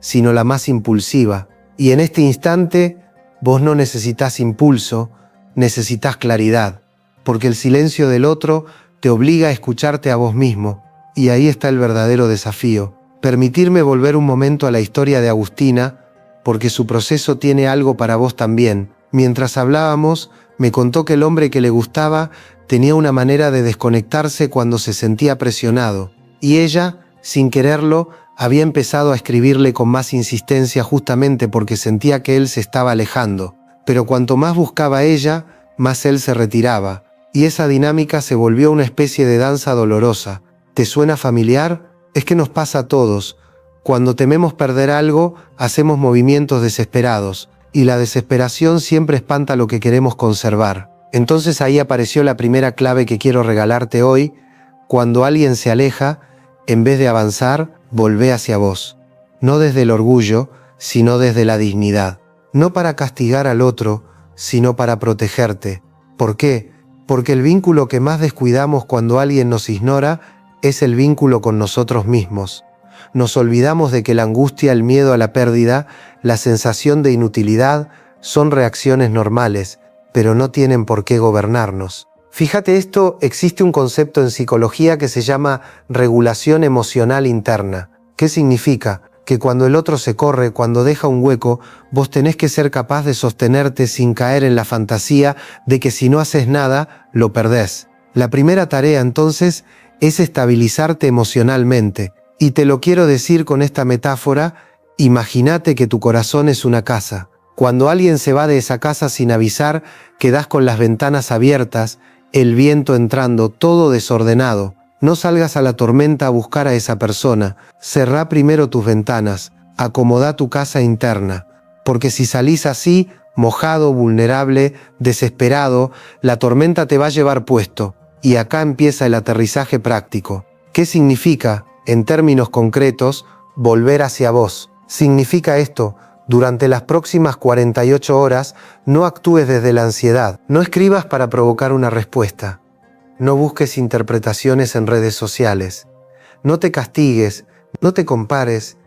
sino la más impulsiva. Y en este instante, vos no necesitas impulso, necesitas claridad, porque el silencio del otro te obliga a escucharte a vos mismo. Y ahí está el verdadero desafío. Permitirme volver un momento a la historia de Agustina, porque su proceso tiene algo para vos también. Mientras hablábamos, me contó que el hombre que le gustaba tenía una manera de desconectarse cuando se sentía presionado, y ella, sin quererlo, había empezado a escribirle con más insistencia justamente porque sentía que él se estaba alejando. Pero cuanto más buscaba ella, más él se retiraba, y esa dinámica se volvió una especie de danza dolorosa. ¿Te suena familiar? Es que nos pasa a todos. Cuando tememos perder algo, hacemos movimientos desesperados, y la desesperación siempre espanta lo que queremos conservar. Entonces ahí apareció la primera clave que quiero regalarte hoy. Cuando alguien se aleja, en vez de avanzar, volvé hacia vos. No desde el orgullo, sino desde la dignidad. No para castigar al otro, sino para protegerte. ¿Por qué? Porque el vínculo que más descuidamos cuando alguien nos ignora es el vínculo con nosotros mismos. Nos olvidamos de que la angustia, el miedo a la pérdida, la sensación de inutilidad son reacciones normales, pero no tienen por qué gobernarnos. Fíjate esto, existe un concepto en psicología que se llama regulación emocional interna. ¿Qué significa? Que cuando el otro se corre, cuando deja un hueco, vos tenés que ser capaz de sostenerte sin caer en la fantasía de que si no haces nada, lo perdés. La primera tarea entonces es estabilizarte emocionalmente. Y te lo quiero decir con esta metáfora, imagínate que tu corazón es una casa. Cuando alguien se va de esa casa sin avisar, quedás con las ventanas abiertas, el viento entrando, todo desordenado. No salgas a la tormenta a buscar a esa persona. Cerrá primero tus ventanas, acomodá tu casa interna. Porque si salís así, mojado, vulnerable, desesperado, la tormenta te va a llevar puesto. Y acá empieza el aterrizaje práctico. ¿Qué significa, en términos concretos, volver hacia vos? Significa esto: durante las próximas 48 horas, no actúes desde la ansiedad. No escribas para provocar una respuesta. No busques interpretaciones en redes sociales. No te castigues, no te compares.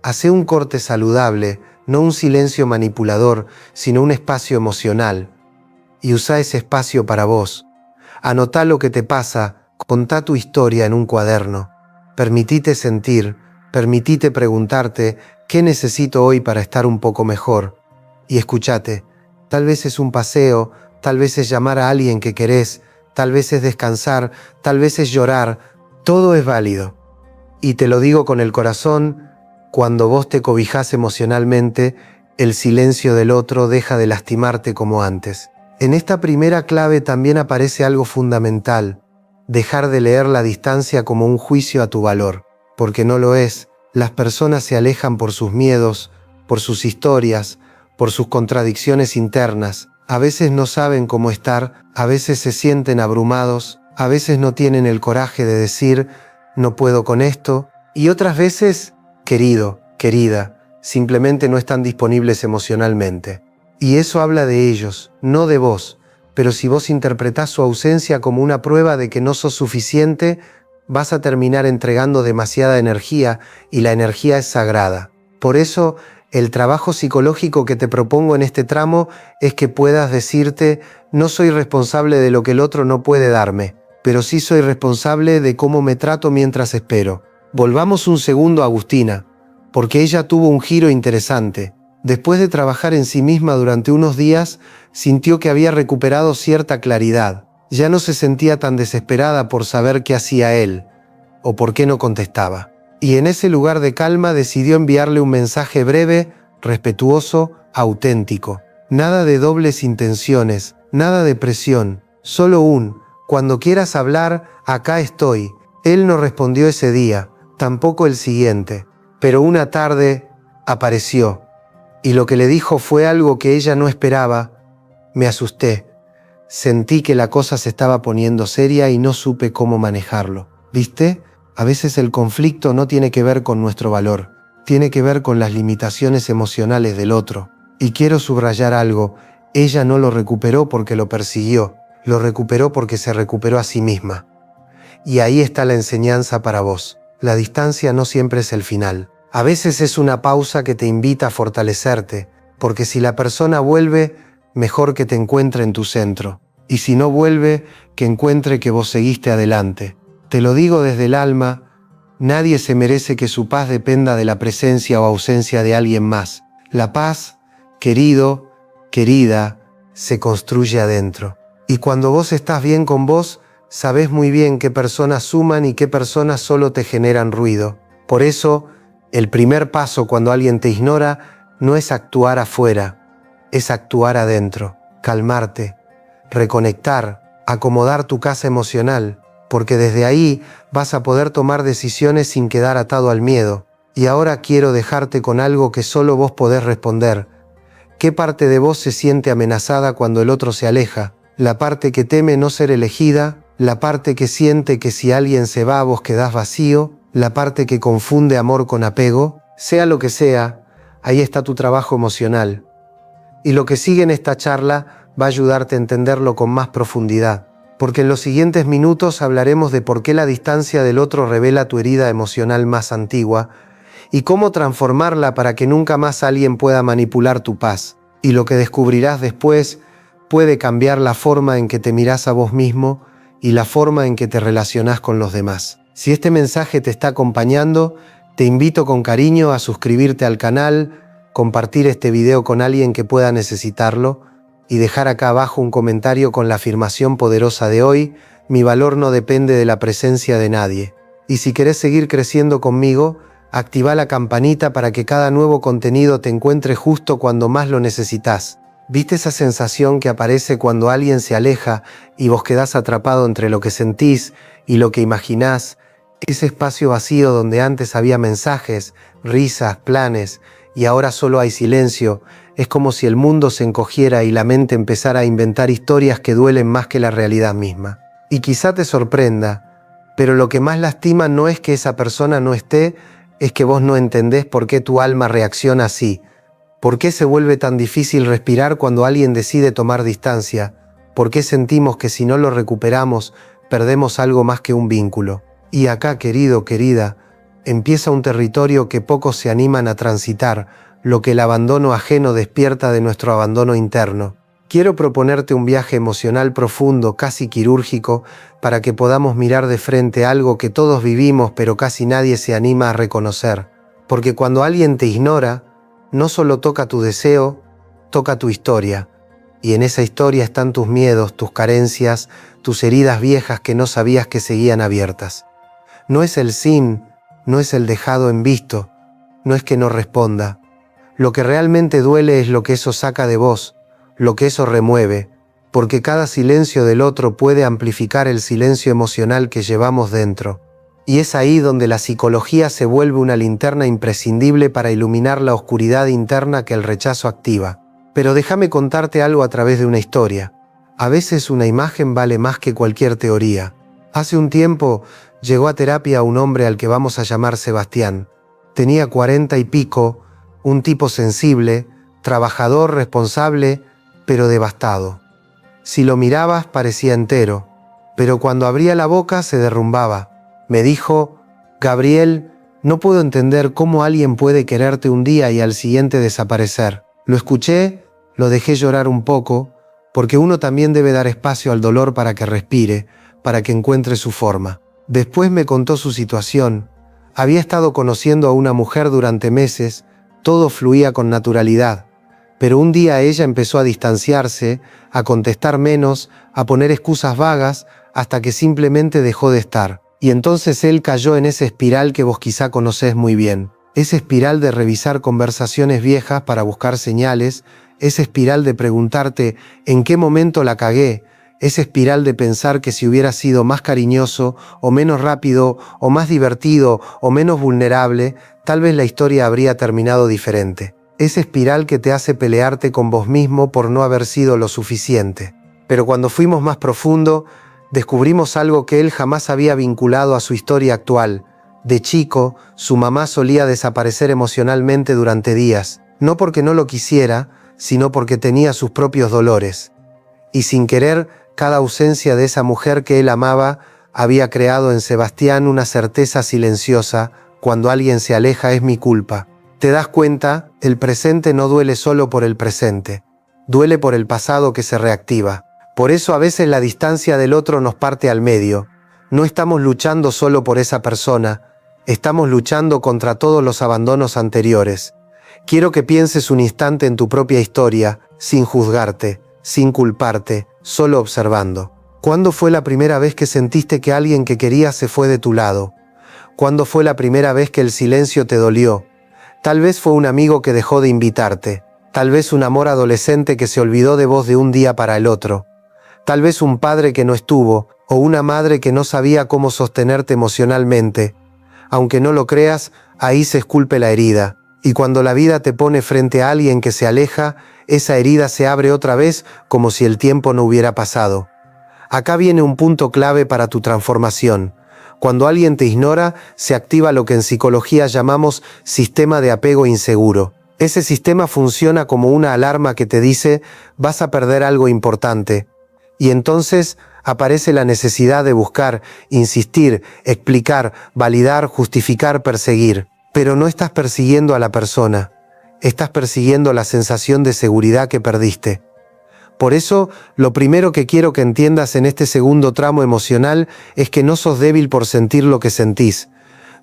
Hacé un corte saludable, no un silencio manipulador, sino un espacio emocional. Y usá ese espacio para vos. Anotá lo que te pasa, contá tu historia en un cuaderno. Permitite sentir, permitite preguntarte ¿qué necesito hoy para estar un poco mejor? Y escúchate, tal vez es un paseo, tal vez es llamar a alguien que querés, tal vez es descansar, tal vez es llorar, todo es válido. Y te lo digo con el corazón, cuando vos te cobijás emocionalmente, el silencio del otro deja de lastimarte como antes. En esta primera clave también aparece algo fundamental: dejar de leer la distancia como un juicio a tu valor, porque no lo es. Las personas se alejan por sus miedos, por sus historias, por sus contradicciones internas. A veces no saben cómo estar, a veces se sienten abrumados, a veces no tienen el coraje de decir no puedo con esto, y otras veces, querido, querida, simplemente no están disponibles emocionalmente. Y eso habla de ellos, no de vos. Pero si vos interpretás su ausencia como una prueba de que no sos suficiente, vas a terminar entregando demasiada energía, y la energía es sagrada. Por eso, el trabajo psicológico que te propongo en este tramo es que puedas decirte: no soy responsable de lo que el otro no puede darme, pero sí soy responsable de cómo me trato mientras espero. Volvamos un segundo a Agustina, porque ella tuvo un giro interesante. Después de trabajar en sí misma durante unos días, sintió que había recuperado cierta claridad. Ya no se sentía tan desesperada por saber qué hacía él, o por qué no contestaba. Y en ese lugar de calma decidió enviarle un mensaje breve, respetuoso, auténtico. Nada de dobles intenciones, nada de presión, solo cuando quieras hablar, acá estoy. Él no respondió ese día, tampoco el siguiente, pero una tarde apareció. Y lo que le dijo fue algo que ella no esperaba. Me asusté. Sentí que la cosa se estaba poniendo seria y no supe cómo manejarlo. ¿Viste? A veces el conflicto no tiene que ver con nuestro valor, tiene que ver con las limitaciones emocionales del otro. Y quiero subrayar algo: ella no lo recuperó porque lo persiguió, lo recuperó porque se recuperó a sí misma. Y ahí está la enseñanza para vos. La distancia no siempre es el final. A veces es una pausa que te invita a fortalecerte, porque si la persona vuelve, mejor que te encuentre en tu centro. Y si no vuelve, que encuentre que vos seguiste adelante. Te lo digo desde el alma, nadie se merece que su paz dependa de la presencia o ausencia de alguien más. La paz, querido, querida, se construye adentro. Y cuando vos estás bien con vos, sabés muy bien qué personas suman y qué personas solo te generan ruido. Por eso, el primer paso cuando alguien te ignora no es actuar afuera, es actuar adentro, calmarte, reconectar, acomodar tu casa emocional, porque desde ahí vas a poder tomar decisiones sin quedar atado al miedo. Y ahora quiero dejarte con algo que solo vos podés responder. ¿Qué parte de vos se siente amenazada cuando el otro se aleja? ¿La parte que teme no ser elegida? ¿La parte que siente que si alguien se va vos quedás vacío? ¿La parte que confunde amor con apego? Sea lo que sea, ahí está tu trabajo emocional. Y lo que sigue en esta charla va a ayudarte a entenderlo con más profundidad, porque en los siguientes minutos hablaremos de por qué la distancia del otro revela tu herida emocional más antigua y cómo transformarla para que nunca más alguien pueda manipular tu paz. Y lo que descubrirás después puede cambiar la forma en que te mirás a vos mismo y la forma en que te relacionás con los demás. Si este mensaje te está acompañando, te invito con cariño a suscribirte al canal, compartir este video con alguien que pueda necesitarlo y dejar acá abajo un comentario con la afirmación poderosa de hoy: mi valor no depende de la presencia de nadie. Y si querés seguir creciendo conmigo, activa la campanita para que cada nuevo contenido te encuentre justo cuando más lo necesitas. ¿Viste esa sensación que aparece cuando alguien se aleja y vos quedás atrapado entre lo que sentís y lo que imaginás? Ese espacio vacío donde antes había mensajes, risas, planes y ahora solo hay silencio. Es como si el mundo se encogiera y la mente empezara a inventar historias que duelen más que la realidad misma. Y quizá te sorprenda, pero lo que más lastima no es que esa persona no esté, es que vos no entendés por qué tu alma reacciona así. ¿Por qué se vuelve tan difícil respirar cuando alguien decide tomar distancia? ¿Por qué sentimos que si no lo recuperamos, perdemos algo más que un vínculo? Y acá, querido, querida, empieza un territorio que pocos se animan a transitar, lo que el abandono ajeno despierta de nuestro abandono interno. Quiero proponerte un viaje emocional profundo, casi quirúrgico, para que podamos mirar de frente algo que todos vivimos pero casi nadie se anima a reconocer. Porque cuando alguien te ignora, no solo toca tu deseo, toca tu historia. Y en esa historia están tus miedos, tus carencias, tus heridas viejas que no sabías que seguían abiertas. No es el sin, no es el dejado en visto, no es que no responda. Lo que realmente duele es lo que eso saca de vos, lo que eso remueve, porque cada silencio del otro puede amplificar el silencio emocional que llevamos dentro. Y es ahí donde la psicología se vuelve una linterna imprescindible para iluminar la oscuridad interna que el rechazo activa. Pero déjame contarte algo a través de una historia. A veces una imagen vale más que cualquier teoría. Hace un tiempo llegó a terapia un hombre al que vamos a llamar Sebastián. Tenía 40 y pico, un tipo sensible, trabajador, responsable, pero devastado. Si lo mirabas parecía entero, pero cuando abría la boca se derrumbaba. Me dijo: Gabriel, no puedo entender cómo alguien puede quererte un día y al siguiente desaparecer. Lo escuché, lo dejé llorar un poco, porque uno también debe dar espacio al dolor para que respire, para que encuentre su forma. Después me contó su situación. Había estado conociendo a una mujer durante meses, todo fluía con naturalidad, pero un día ella empezó a distanciarse, a contestar menos, a poner excusas vagas, hasta que simplemente dejó de estar. Y entonces él cayó en esa espiral que vos quizá conocés muy bien. Esa espiral de revisar conversaciones viejas para buscar señales, esa espiral de preguntarte ¿en qué momento la cagué? Esa espiral de pensar que si hubiera sido más cariñoso, o menos rápido, o más divertido, o menos vulnerable, tal vez la historia habría terminado diferente. Esa espiral que te hace pelearte con vos mismo por no haber sido lo suficiente. Pero cuando fuimos más profundo, descubrimos algo que él jamás había vinculado a su historia actual. De chico, su mamá solía desaparecer emocionalmente durante días, no porque no lo quisiera, sino porque tenía sus propios dolores. Y sin querer, cada ausencia de esa mujer que él amaba había creado en Sebastián una certeza silenciosa: cuando alguien se aleja es mi culpa. Te das cuenta, el presente no duele solo por el presente, duele por el pasado que se reactiva. Por eso a veces la distancia del otro nos parte al medio. No estamos luchando solo por esa persona, estamos luchando contra todos los abandonos anteriores. Quiero que pienses un instante en tu propia historia, sin juzgarte, sin culparte, solo observando. ¿Cuándo fue la primera vez que sentiste que alguien que querías se fue de tu lado? ¿Cuándo fue la primera vez que el silencio te dolió? Tal vez fue un amigo que dejó de invitarte. Tal vez un amor adolescente que se olvidó de vos de un día para el otro. Tal vez un padre que no estuvo, o una madre que no sabía cómo sostenerte emocionalmente. Aunque no lo creas, ahí se esculpe la herida. Y cuando la vida te pone frente a alguien que se aleja, esa herida se abre otra vez como si el tiempo no hubiera pasado. Acá viene un punto clave para tu transformación. Cuando alguien te ignora, se activa lo que en psicología llamamos sistema de apego inseguro. Ese sistema funciona como una alarma que te dice, vas a perder algo importante. Y entonces aparece la necesidad de buscar, insistir, explicar, validar, justificar, perseguir. Pero no estás persiguiendo a la persona, estás persiguiendo la sensación de seguridad que perdiste. Por eso, lo primero que quiero que entiendas en este segundo tramo emocional es que no sos débil por sentir lo que sentís.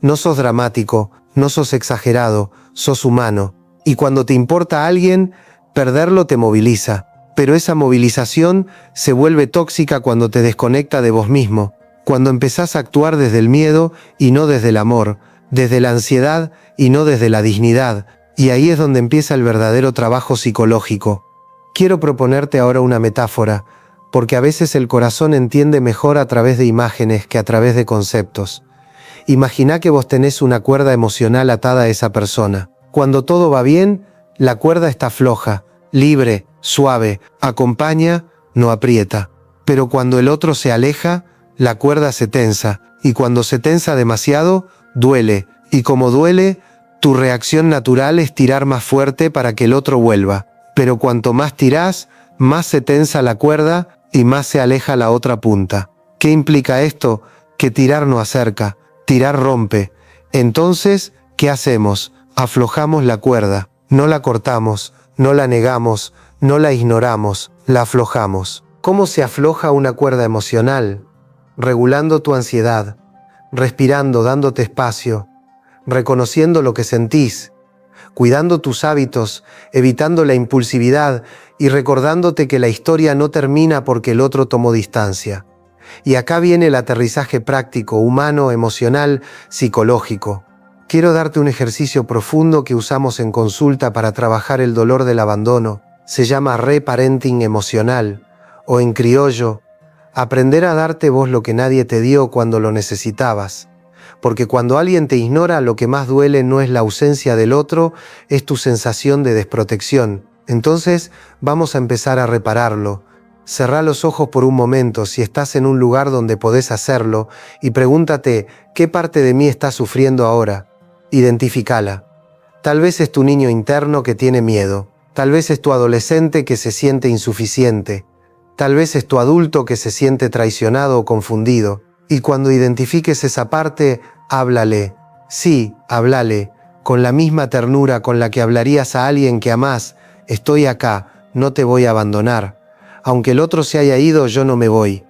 No sos dramático, no sos exagerado, sos humano. Y cuando te importa a alguien, perderlo te moviliza. Pero esa movilización se vuelve tóxica cuando te desconecta de vos mismo, cuando empezás a actuar desde el miedo y no desde el amor, desde la ansiedad y no desde la dignidad, y ahí es donde empieza el verdadero trabajo psicológico. Quiero proponerte ahora una metáfora, porque a veces el corazón entiende mejor a través de imágenes que a través de conceptos. Imagina que vos tenés una cuerda emocional atada a esa persona. Cuando todo va bien, la cuerda está floja, libre, suave, acompaña, no aprieta. Pero cuando el otro se aleja, la cuerda se tensa, y cuando se tensa demasiado, duele, y como duele, tu reacción natural es tirar más fuerte para que el otro vuelva. Pero cuanto más tirás, más se tensa la cuerda y más se aleja la otra punta. ¿Qué implica esto? Que tirar no acerca, tirar rompe. Entonces, ¿qué hacemos? Aflojamos la cuerda, no la cortamos, no la negamos, no la ignoramos, la aflojamos. ¿Cómo se afloja una cuerda emocional? Regulando tu ansiedad, respirando, dándote espacio, reconociendo lo que sentís, cuidando tus hábitos, evitando la impulsividad y recordándote que la historia no termina porque el otro tomó distancia. Y acá viene el aterrizaje práctico, humano, emocional, psicológico. Quiero darte un ejercicio profundo que usamos en consulta para trabajar el dolor del abandono. Se llama reparenting emocional, o en criollo, aprender a darte vos lo que nadie te dio cuando lo necesitabas. Porque cuando alguien te ignora, lo que más duele no es la ausencia del otro, es tu sensación de desprotección. Entonces, vamos a empezar a repararlo. Cerrá los ojos por un momento si estás en un lugar donde podés hacerlo y pregúntate, ¿qué parte de mí está sufriendo ahora? Identifícala. Tal vez es tu niño interno que tiene miedo. Tal vez es tu adolescente que se siente insuficiente. Tal vez es tu adulto que se siente traicionado o confundido. Y cuando identifiques esa parte, háblale. Sí, háblale, con la misma ternura con la que hablarías a alguien que amás. Estoy acá, no te voy a abandonar. Aunque el otro se haya ido, yo no me voy.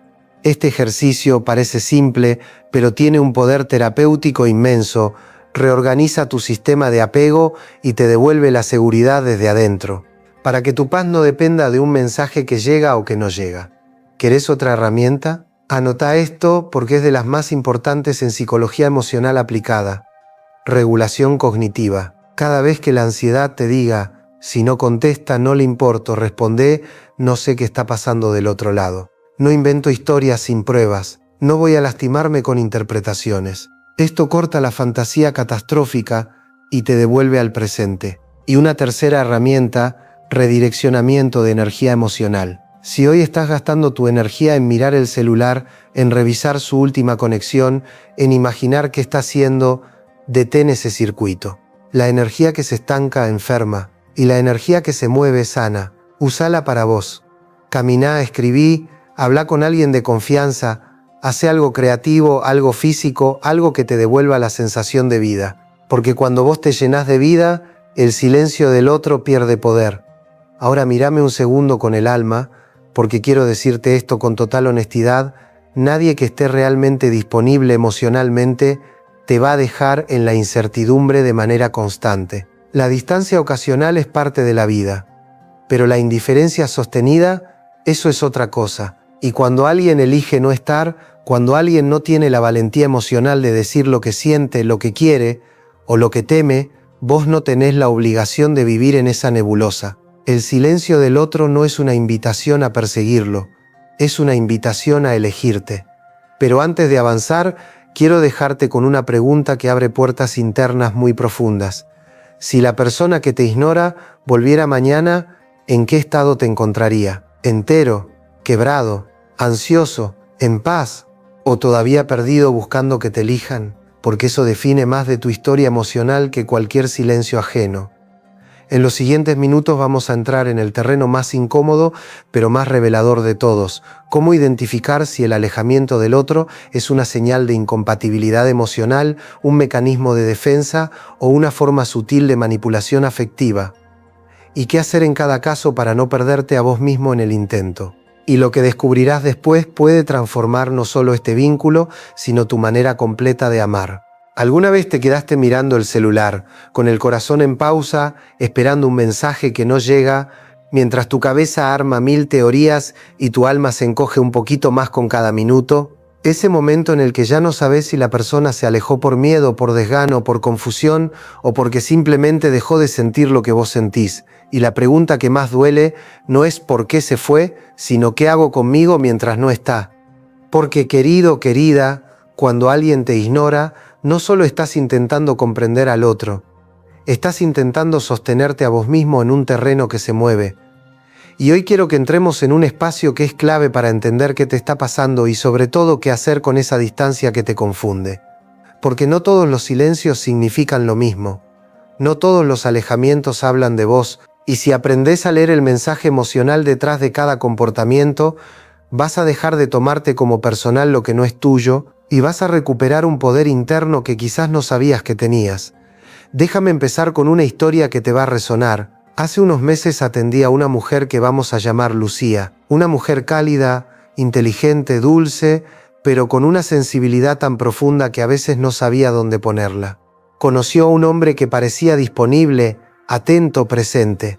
Este ejercicio parece simple, pero tiene un poder terapéutico inmenso. Reorganiza tu sistema de apego y te devuelve la seguridad desde adentro, para que tu paz no dependa de un mensaje que llega o que no llega. ¿Querés otra herramienta? Anota esto porque es de las más importantes en psicología emocional aplicada. Regulación cognitiva. Cada vez que la ansiedad te diga, si no contesta, no le importo, responde, no sé qué está pasando del otro lado. No invento historias sin pruebas. No voy a lastimarme con interpretaciones. Esto corta la fantasía catastrófica y te devuelve al presente. Y una tercera herramienta, redireccionamiento de energía emocional. Si hoy estás gastando tu energía en mirar el celular, en revisar su última conexión, en imaginar qué está haciendo, detén ese circuito. La energía que se estanca enferma y la energía que se mueve sana. Usala para vos. Caminá, escribí, habla con alguien de confianza, hace algo creativo, algo físico, algo que te devuelva la sensación de vida. Porque cuando vos te llenás de vida, el silencio del otro pierde poder. Ahora mírame un segundo con el alma, porque quiero decirte esto con total honestidad. Nadie que esté realmente disponible emocionalmente te va a dejar en la incertidumbre de manera constante. La distancia ocasional es parte de la vida, pero la indiferencia sostenida, eso es otra cosa. Y cuando alguien elige no estar, cuando alguien no tiene la valentía emocional de decir lo que siente, lo que quiere o lo que teme, vos no tenés la obligación de vivir en esa nebulosa. El silencio del otro no es una invitación a perseguirlo, es una invitación a elegirte. Pero antes de avanzar, quiero dejarte con una pregunta que abre puertas internas muy profundas. Si la persona que te ignora volviera mañana, ¿en qué estado te encontraría? ¿Entero, quebrado, ansioso, en paz o todavía perdido buscando que te elijan? Porque eso define más de tu historia emocional que cualquier silencio ajeno. En los siguientes minutos vamos a entrar en el terreno más incómodo, pero más revelador de todos. Cómo identificar si el alejamiento del otro es una señal de incompatibilidad emocional, un mecanismo de defensa o una forma sutil de manipulación afectiva. Y qué hacer en cada caso para no perderte a vos mismo en el intento. Y lo que descubrirás después puede transformar no solo este vínculo, sino tu manera completa de amar. ¿Alguna vez te quedaste mirando el celular, con el corazón en pausa, esperando un mensaje que no llega, mientras tu cabeza arma 1000 teorías y tu alma se encoge un poquito más con cada minuto? Ese momento en el que ya no sabes si la persona se alejó por miedo, por desgano, por confusión o porque simplemente dejó de sentir lo que vos sentís. Y la pregunta que más duele no es por qué se fue, sino qué hago conmigo mientras no está. Porque querido, querida, cuando alguien te ignora, no solo estás intentando comprender al otro, estás intentando sostenerte a vos mismo en un terreno que se mueve. Y hoy quiero que entremos en un espacio que es clave para entender qué te está pasando y sobre todo qué hacer con esa distancia que te confunde. Porque no todos los silencios significan lo mismo. No todos los alejamientos hablan de vos, y si aprendés a leer el mensaje emocional detrás de cada comportamiento, vas a dejar de tomarte como personal lo que no es tuyo, y vas a recuperar un poder interno que quizás no sabías que tenías. Déjame empezar con una historia que te va a resonar. Hace unos meses atendí a una mujer que vamos a llamar Lucía, una mujer cálida, inteligente, dulce, pero con una sensibilidad tan profunda que a veces no sabía dónde ponerla. Conoció a un hombre que parecía disponible, atento, presente.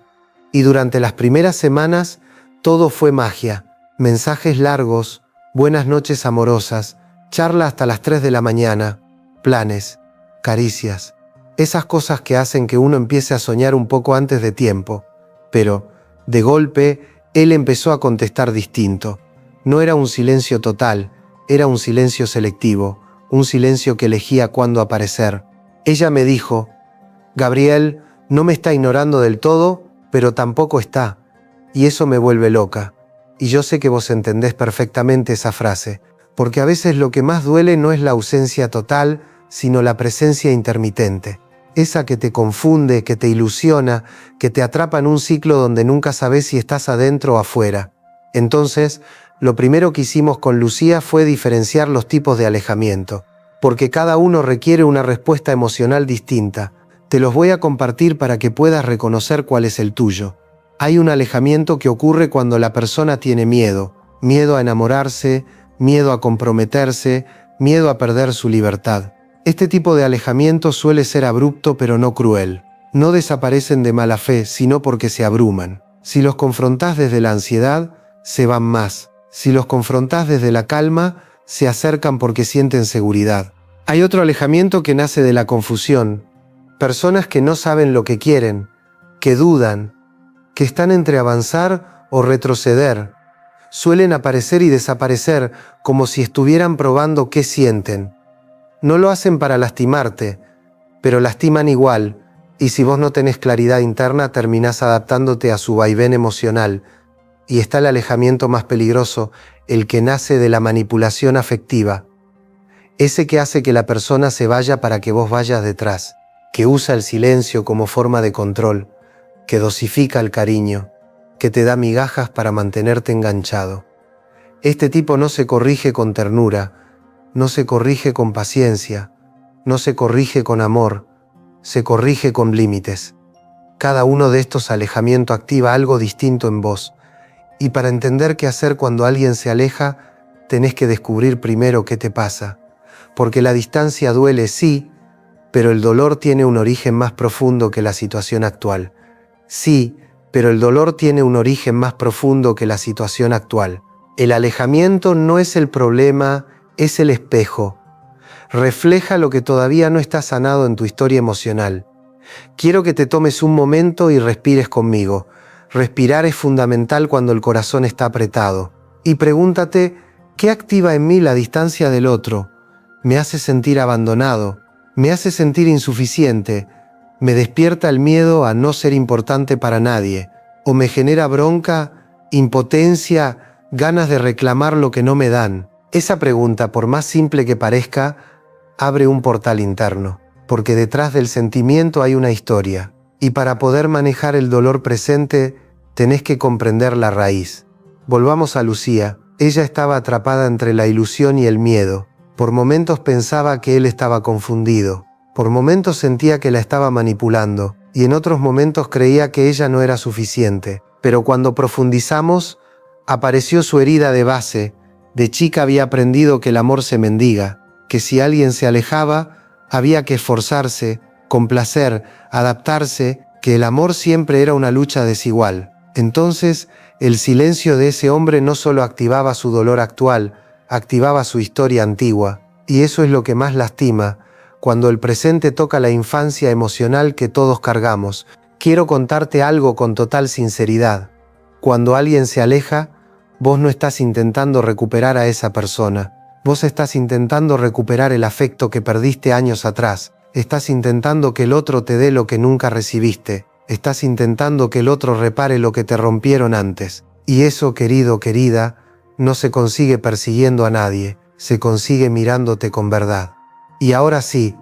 Y durante las primeras semanas, todo fue magia. Mensajes largos, buenas noches amorosas, charla hasta las 3 de la mañana, planes, caricias, esas cosas que hacen que uno empiece a soñar un poco antes de tiempo. Pero, de golpe, él empezó a contestar distinto. No era un silencio total, era un silencio selectivo, un silencio que elegía cuándo aparecer. Ella me dijo, Gabriel, no me está ignorando del todo, pero tampoco está, y eso me vuelve loca. Y yo sé que vos entendés perfectamente esa frase, porque a veces lo que más duele no es la ausencia total, sino la presencia intermitente. Esa que te confunde, que te ilusiona, que te atrapa en un ciclo donde nunca sabes si estás adentro o afuera. Entonces, lo primero que hicimos con Lucía fue diferenciar los tipos de alejamiento, porque cada uno requiere una respuesta emocional distinta. Te los voy a compartir para que puedas reconocer cuál es el tuyo. Hay un alejamiento que ocurre cuando la persona tiene miedo, miedo a enamorarse, miedo a comprometerse, miedo a perder su libertad. Este tipo de alejamiento suele ser abrupto pero no cruel. No desaparecen de mala fe, sino porque se abruman. Si los confrontás desde la ansiedad, se van más. Si los confrontás desde la calma, se acercan porque sienten seguridad. Hay otro alejamiento que nace de la confusión. Personas que no saben lo que quieren, que dudan, que están entre avanzar o retroceder. Suelen aparecer y desaparecer como si estuvieran probando qué sienten. No lo hacen para lastimarte, pero lastiman igual, y si vos no tenés claridad interna terminás adaptándote a su vaivén emocional. Y está el alejamiento más peligroso, el que nace de la manipulación afectiva. Ese que hace que la persona se vaya para que vos vayas detrás, que usa el silencio como forma de control, que dosifica el cariño, que te da migajas para mantenerte enganchado. Este tipo no se corrige con ternura, no se corrige con paciencia, no se corrige con amor, se corrige con límites. Cada uno de estos alejamientos activa algo distinto en vos. Y para entender qué hacer cuando alguien se aleja, tenés que descubrir primero qué te pasa. Porque la distancia duele, sí, pero el dolor tiene un origen más profundo que la situación actual. Sí, pero el dolor tiene un origen más profundo que la situación actual. El alejamiento no es el problema, es el espejo. Refleja lo que todavía no está sanado en tu historia emocional. Quiero que te tomes un momento y respires conmigo. Respirar es fundamental cuando el corazón está apretado. Y pregúntate, ¿qué activa en mí la distancia del otro? ¿Me hace sentir abandonado? ¿Me hace sentir insuficiente? ¿Me despierta el miedo a no ser importante para nadie? ¿O me genera bronca, impotencia, ganas de reclamar lo que no me dan? Esa pregunta, por más simple que parezca, abre un portal interno, porque detrás del sentimiento hay una historia. Y para poder manejar el dolor presente, tenés que comprender la raíz. Volvamos a Lucía. Ella estaba atrapada entre la ilusión y el miedo. Por momentos pensaba que él estaba confundido. Por momentos sentía que la estaba manipulando. Y en otros momentos creía que ella no era suficiente. Pero cuando profundizamos, apareció su herida de base. De chica había aprendido que el amor se mendiga, que si alguien se alejaba, había que esforzarse, complacer, adaptarse, que el amor siempre era una lucha desigual. Entonces, el silencio de ese hombre no solo activaba su dolor actual, activaba su historia antigua. Y eso es lo que más lastima, cuando el presente toca la infancia emocional que todos cargamos. Quiero contarte algo con total sinceridad. Cuando alguien se aleja, vos no estás intentando recuperar a esa persona. Vos estás intentando recuperar el afecto que perdiste años atrás. Estás intentando que el otro te dé lo que nunca recibiste. Estás intentando que el otro repare lo que te rompieron antes. Y eso, querido, querida, no se consigue persiguiendo a nadie. Se consigue mirándote con verdad. Y ahora sí,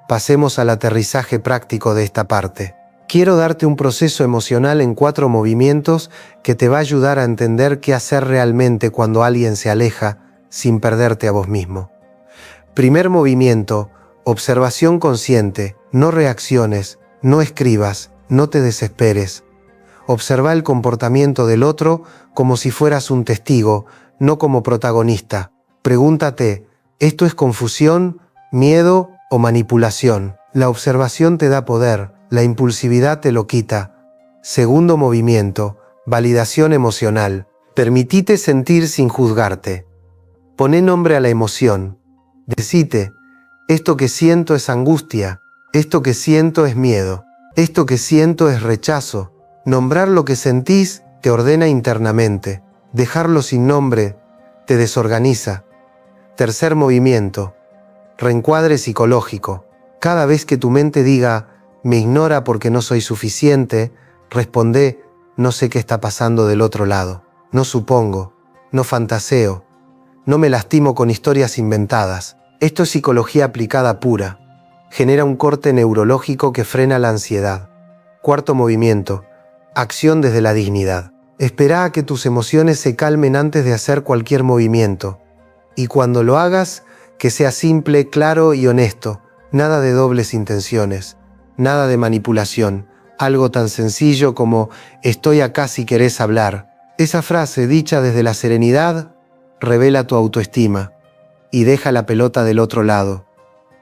pasemos al aterrizaje práctico de esta parte. Quiero darte un proceso emocional en 4 movimientos que te va a ayudar a entender qué hacer realmente cuando alguien se aleja sin perderte a vos mismo. Primer movimiento, observación consciente. No reacciones, no escribas, no te desesperes. Observa el comportamiento del otro como si fueras un testigo, no como protagonista. Pregúntate, ¿esto es confusión, miedo o manipulación? La observación te da poder, la impulsividad te lo quita. Segundo movimiento, validación emocional. Permitite sentir sin juzgarte. Poné nombre a la emoción. Decite, esto que siento es angustia, esto que siento es miedo, esto que siento es rechazo. Nombrar lo que sentís te ordena internamente. Dejarlo sin nombre te desorganiza. Tercer movimiento, reencuadre psicológico. Cada vez que tu mente diga, me ignora porque no soy suficiente, responde, no sé qué está pasando del otro lado. No supongo, no fantaseo, no me lastimo con historias inventadas. Esto es psicología aplicada pura. Genera un corte neurológico que frena la ansiedad. Cuarto movimiento, acción desde la dignidad. Espera a que tus emociones se calmen antes de hacer cualquier movimiento. Y cuando lo hagas, que sea simple, claro y honesto. Nada de dobles intenciones, nada de manipulación. Algo tan sencillo como estoy acá si querés hablar. Esa frase dicha desde la serenidad revela tu autoestima y deja la pelota del otro lado.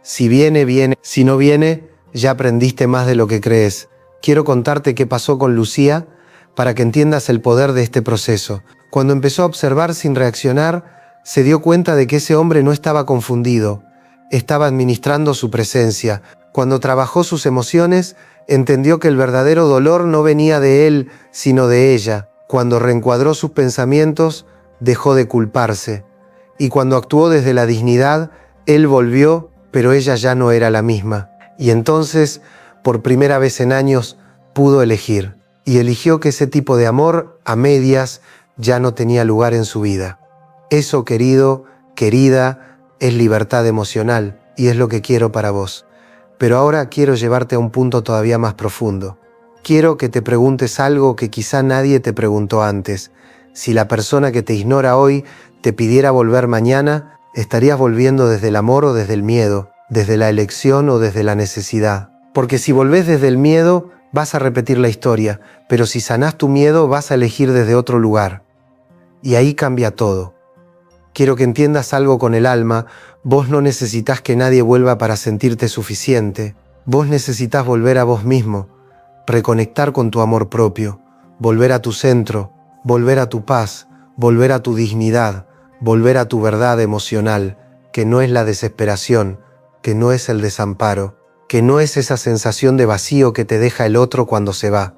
Si viene, viene. Si no viene, ya aprendiste más de lo que crees. Quiero contarte qué pasó con Lucía para que entiendas el poder de este proceso. Cuando empezó a observar sin reaccionar, se dio cuenta de que ese hombre no estaba confundido. Estaba administrando su presencia. Cuando trabajó sus emociones, entendió que el verdadero dolor no venía de él, sino de ella. Cuando reencuadró sus pensamientos, dejó de culparse. Y cuando actuó desde la dignidad, él volvió, pero ella ya no era la misma. Y entonces, por primera vez en años, pudo elegir. Y eligió que ese tipo de amor, a medias, ya no tenía lugar en su vida. Eso, querido, querida, es libertad emocional y es lo que quiero para vos. Pero ahora quiero llevarte a un punto todavía más profundo. Quiero que te preguntes algo que quizá nadie te preguntó antes. Si la persona que te ignora hoy te pidiera volver mañana, ¿estarías volviendo desde el amor o desde el miedo, desde la elección o desde la necesidad? Porque si volvés desde el miedo, vas a repetir la historia, pero si sanás tu miedo, vas a elegir desde otro lugar. Y ahí cambia todo. Quiero que entiendas algo con el alma. Vos no necesitas que nadie vuelva para sentirte suficiente. Vos necesitas volver a vos mismo, reconectar con tu amor propio, volver a tu centro, volver a tu paz, volver a tu dignidad, volver a tu verdad emocional, que no es la desesperación, que no es el desamparo, que no es esa sensación de vacío que te deja el otro cuando se va.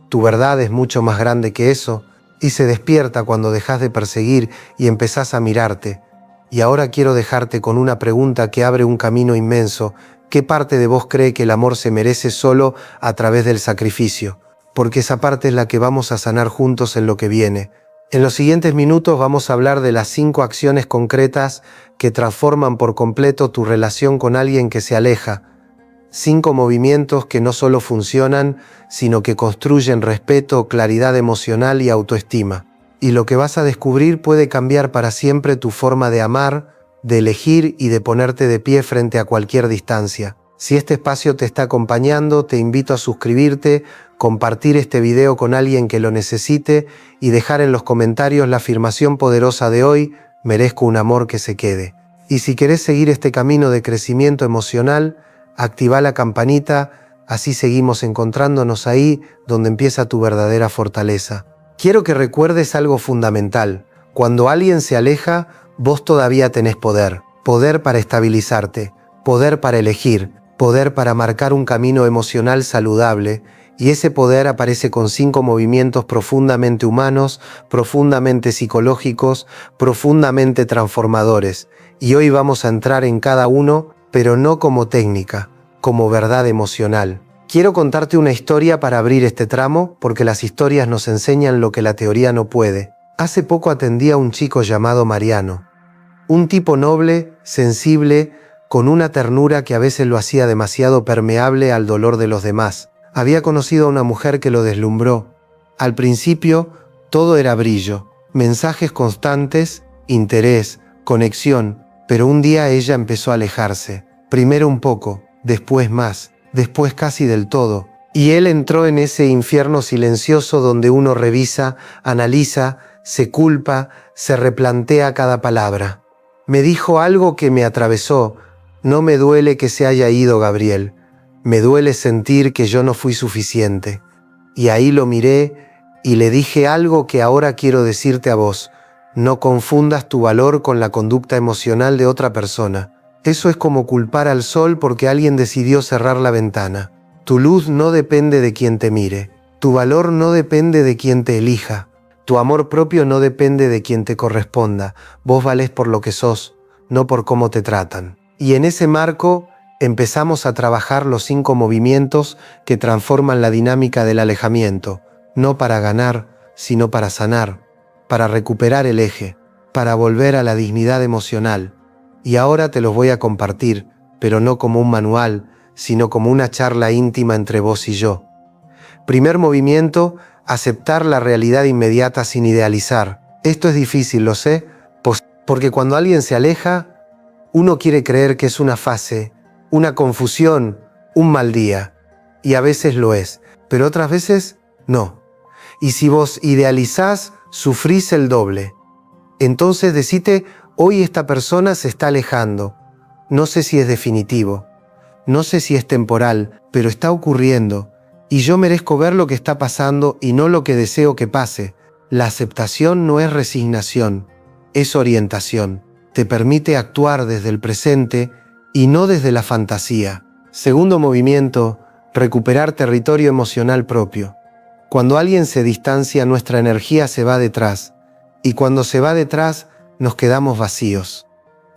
Tu verdad es mucho más grande que eso y se despierta cuando dejas de perseguir y empezás a mirarte. Y ahora quiero dejarte con una pregunta que abre un camino inmenso. ¿Qué parte de vos cree que el amor se merece solo a través del sacrificio? Porque esa parte es la que vamos a sanar juntos en lo que viene. En los siguientes minutos vamos a hablar de las 5 acciones concretas que transforman por completo tu relación con alguien que se aleja. 5 movimientos que no solo funcionan, sino que construyen respeto, claridad emocional y autoestima. Y lo que vas a descubrir puede cambiar para siempre tu forma de amar, de elegir y de ponerte de pie frente a cualquier distancia. Si este espacio te está acompañando, te invito a suscribirte, compartir este video con alguien que lo necesite y dejar en los comentarios la afirmación poderosa de hoy: merezco un amor que se quede. Y si querés seguir este camino de crecimiento emocional, activa la campanita, así seguimos encontrándonos ahí donde empieza tu verdadera fortaleza. Quiero que recuerdes algo fundamental. Cuando alguien se aleja, vos todavía tenés poder. Poder para estabilizarte, poder para elegir, poder para marcar un camino emocional saludable, y ese poder aparece con 5 movimientos profundamente humanos, profundamente psicológicos, profundamente transformadores. Y hoy vamos a entrar en cada uno, pero no como técnica, como verdad emocional. Quiero contarte una historia para abrir este tramo, porque las historias nos enseñan lo que la teoría no puede. Hace poco atendí a un chico llamado Mariano. Un tipo noble, sensible, con una ternura que a veces lo hacía demasiado permeable al dolor de los demás. Había conocido a una mujer que lo deslumbró. Al principio, todo era brillo, mensajes constantes, interés, conexión, pero un día ella empezó a alejarse. Primero un poco, después más, después casi del todo. Y él entró en ese infierno silencioso donde uno revisa, analiza, se culpa, se replantea cada palabra. Me dijo algo que me atravesó: no me duele que se haya ido Gabriel, me duele sentir que yo no fui suficiente. Y ahí lo miré y le dije algo que ahora quiero decirte a vos: no confundas tu valor con la conducta emocional de otra persona. Eso es como culpar al sol porque alguien decidió cerrar la ventana. Tu luz no depende de quien te mire, tu valor no depende de quien te elija, tu amor propio no depende de quien te corresponda. Vos valés por lo que sos, no por cómo te tratan. Y en ese marco empezamos a trabajar los 5 movimientos que transforman la dinámica del alejamiento, no para ganar, sino para sanar, para recuperar el eje, para volver a la dignidad emocional. Y ahora te los voy a compartir, pero no como un manual, sino como una charla íntima entre vos y yo. Primer movimiento: aceptar la realidad inmediata sin idealizar. Esto es difícil, lo sé, porque cuando alguien se aleja, uno quiere creer que es una fase, una confusión, un mal día. Y a veces lo es, pero otras veces no. Y si vos idealizás, sufrís el doble. Entonces decite: hoy esta persona se está alejando. No sé si es definitivo, no sé si es temporal, pero está ocurriendo. Y yo merezco ver lo que está pasando y no lo que deseo que pase. La aceptación no es resignación, es orientación. Te permite actuar desde el presente y no desde la fantasía. Segundo movimiento: recuperar territorio emocional propio. Cuando alguien se distancia, nuestra energía se va detrás. Y cuando se va detrás, nos quedamos vacíos.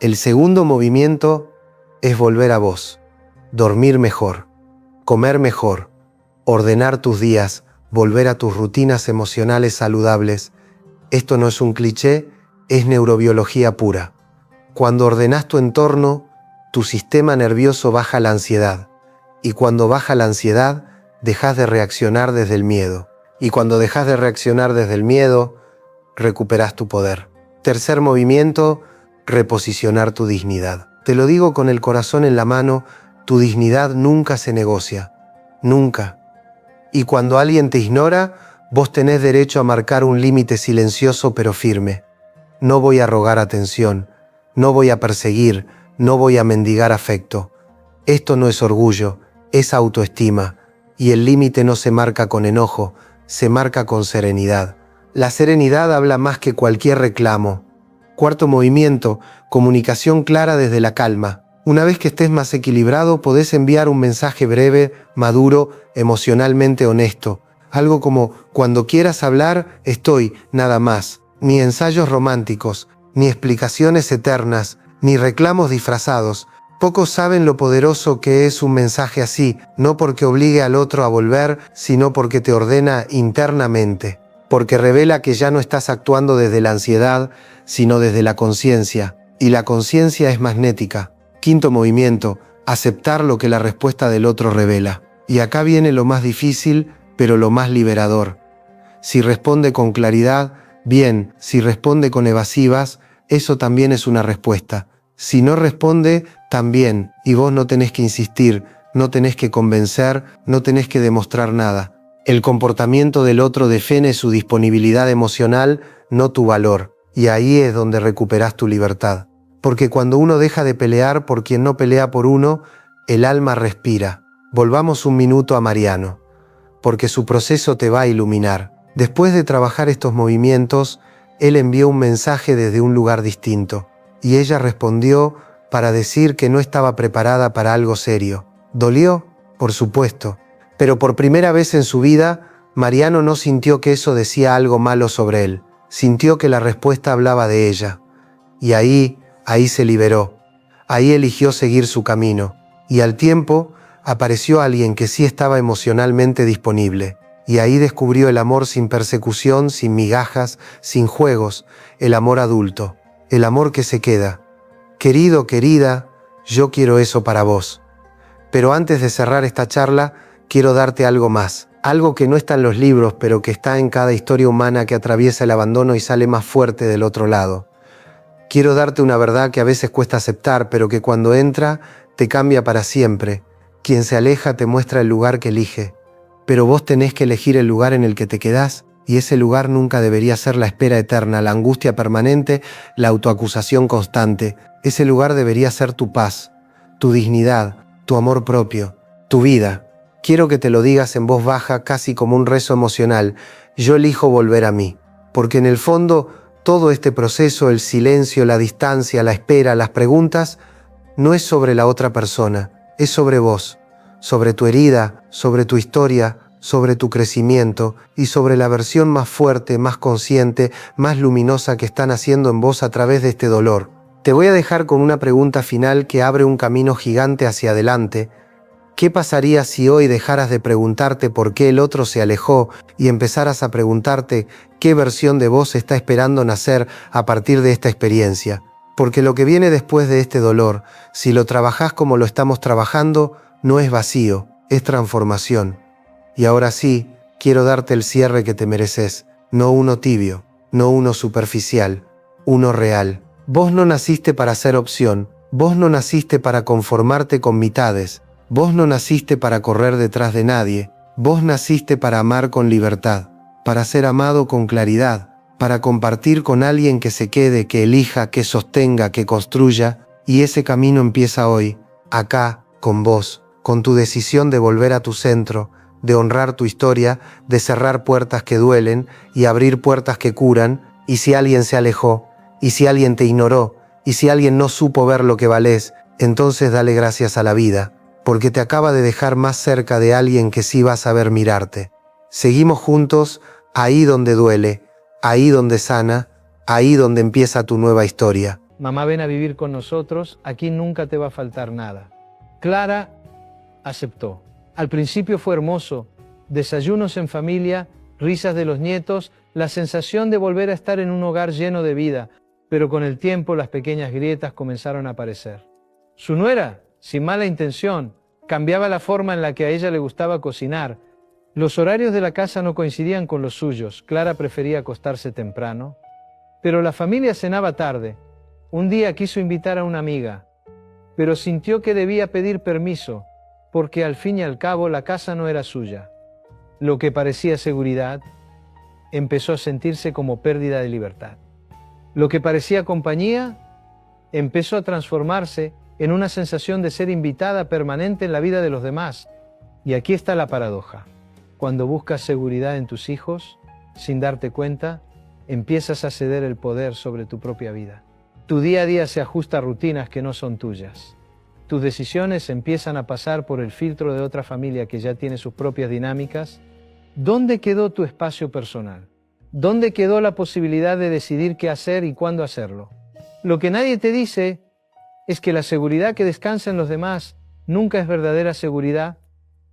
El segundo movimiento es volver a vos. Dormir mejor, comer mejor, ordenar tus días, volver a tus rutinas emocionales saludables. Esto no es un cliché, es neurobiología pura. Cuando ordenás tu entorno, tu sistema nervioso baja la ansiedad. Y cuando baja la ansiedad, dejás de reaccionar desde el miedo. Y cuando dejás de reaccionar desde el miedo, recuperás tu poder. Tercer movimiento: reposicionar tu dignidad. Te lo digo con el corazón en la mano, Tu dignidad nunca se negocia, nunca. Y cuando alguien te ignora, vos tenés derecho a marcar un límite silencioso pero firme. No voy a rogar atención, no voy a perseguir, no voy a mendigar afecto. Esto no es orgullo, es autoestima, y el límite no se marca con enojo, se marca con serenidad. La serenidad habla más que cualquier reclamo. Cuarto movimiento, comunicación clara desde la calma. Una vez que estés más equilibrado, podés enviar un mensaje breve, maduro, emocionalmente honesto. Algo como, cuando quieras hablar, estoy, nada más. Ni ensayos románticos, ni explicaciones eternas, ni reclamos disfrazados. Pocos saben lo poderoso que es un mensaje así, no porque obligue al otro a volver, sino porque te ordena internamente, porque revela que ya no estás actuando desde la ansiedad, sino desde la conciencia, y la conciencia es magnética. Quinto movimiento, aceptar lo que la respuesta del otro revela. Y acá viene lo más difícil, pero lo más liberador. Si responde con claridad, bien; si responde con evasivas, eso también es una respuesta. Si no responde, también, y vos no tenés que insistir, no tenés que convencer, no tenés que demostrar nada. El comportamiento del otro define su disponibilidad emocional, no tu valor, y ahí es donde recuperás tu libertad. Porque cuando uno deja de pelear por quien no pelea por uno, el alma respira. Volvamos un minuto a Mariano, porque su proceso te va a iluminar. Después de trabajar estos movimientos, él envió un mensaje desde un lugar distinto, y ella respondió para decir que no estaba preparada para algo serio. ¿Dolió? Por supuesto, pero por primera vez en su vida, Mariano no sintió que eso decía algo malo sobre él. Sintió que la respuesta hablaba de ella. Y ahí se liberó. Ahí eligió seguir su camino. Y al tiempo, apareció alguien que sí estaba emocionalmente disponible. Y ahí descubrió el amor sin persecución, sin migajas, sin juegos, el amor adulto, el amor que se queda. Querido, querida, yo quiero eso para vos. Pero antes de cerrar esta charla, quiero darte algo más. Algo que no está en los libros, pero que está en cada historia humana que atraviesa el abandono y sale más fuerte del otro lado. Quiero darte una verdad que a veces cuesta aceptar, pero que cuando entra, te cambia para siempre. Quien se aleja te muestra el lugar que elige. Pero vos tenés que elegir el lugar en el que te quedás, y ese lugar nunca debería ser la espera eterna, la angustia permanente, la autoacusación constante. Ese lugar debería ser tu paz, tu dignidad, tu amor propio, tu vida. Quiero que te lo digas en voz baja, casi como un rezo emocional. Yo elijo volver a mí, porque en el fondo todo este proceso, el silencio, la distancia, la espera, las preguntas, no es sobre la otra persona, es sobre vos, sobre tu herida, sobre tu historia, sobre tu crecimiento y sobre la versión más fuerte, más consciente, más luminosa que está naciendo en vos a través de este dolor. Te voy a dejar con una pregunta final que abre un camino gigante hacia adelante. ¿Qué pasaría si hoy dejaras de preguntarte por qué el otro se alejó y empezaras a preguntarte qué versión de vos está esperando nacer a partir de esta experiencia? Porque lo que viene después de este dolor, si lo trabajás como lo estamos trabajando, no es vacío, es transformación. Y ahora sí, quiero darte el cierre que te mereces, no uno tibio, no uno superficial, uno real. Vos no naciste para ser opción, vos no naciste para conformarte con mitades, vos no naciste para correr detrás de nadie, vos naciste para amar con libertad, para ser amado con claridad, para compartir con alguien que se quede, que elija, que sostenga, que construya, y ese camino empieza hoy, acá, con vos, con tu decisión de volver a tu centro, de honrar tu historia, de cerrar puertas que duelen y abrir puertas que curan, y si alguien se alejó, y si alguien te ignoró, y si alguien no supo ver lo que valés, entonces dale gracias a la vida, porque te acaba de dejar más cerca de alguien que sí va a saber mirarte. Seguimos juntos, ahí donde duele, ahí donde sana, ahí donde empieza tu nueva historia. Mamá, ven a vivir con nosotros, aquí nunca te va a faltar nada. Clara aceptó. Al principio fue hermoso, desayunos en familia, risas de los nietos, la sensación de volver a estar en un hogar lleno de vida, pero con el tiempo las pequeñas grietas comenzaron a aparecer. Su nuera, sin mala intención, cambiaba la forma en la que a ella le gustaba cocinar. Los horarios de la casa no coincidían con los suyos. Clara prefería acostarse temprano, pero la familia cenaba tarde. Un día quiso invitar a una amiga. pero sintió que debía pedir permiso, porque al fin y al cabo la casa no era suya. Lo que parecía seguridad empezó a sentirse como pérdida de libertad. Lo que parecía compañía empezó a transformarse en una sensación de ser invitada permanente en la vida de los demás. Y aquí está la paradoja. Cuando buscas seguridad en tus hijos, sin darte cuenta, empiezas a ceder el poder sobre tu propia vida. Tu día a día se ajusta a rutinas que no son tuyas. Tus decisiones empiezan a pasar por el filtro de otra familia que ya tiene sus propias dinámicas. ¿Dónde quedó tu espacio personal? ¿Dónde quedó la posibilidad de decidir qué hacer y cuándo hacerlo? Lo que nadie te dice es que la seguridad que descansa en los demás nunca es verdadera seguridad,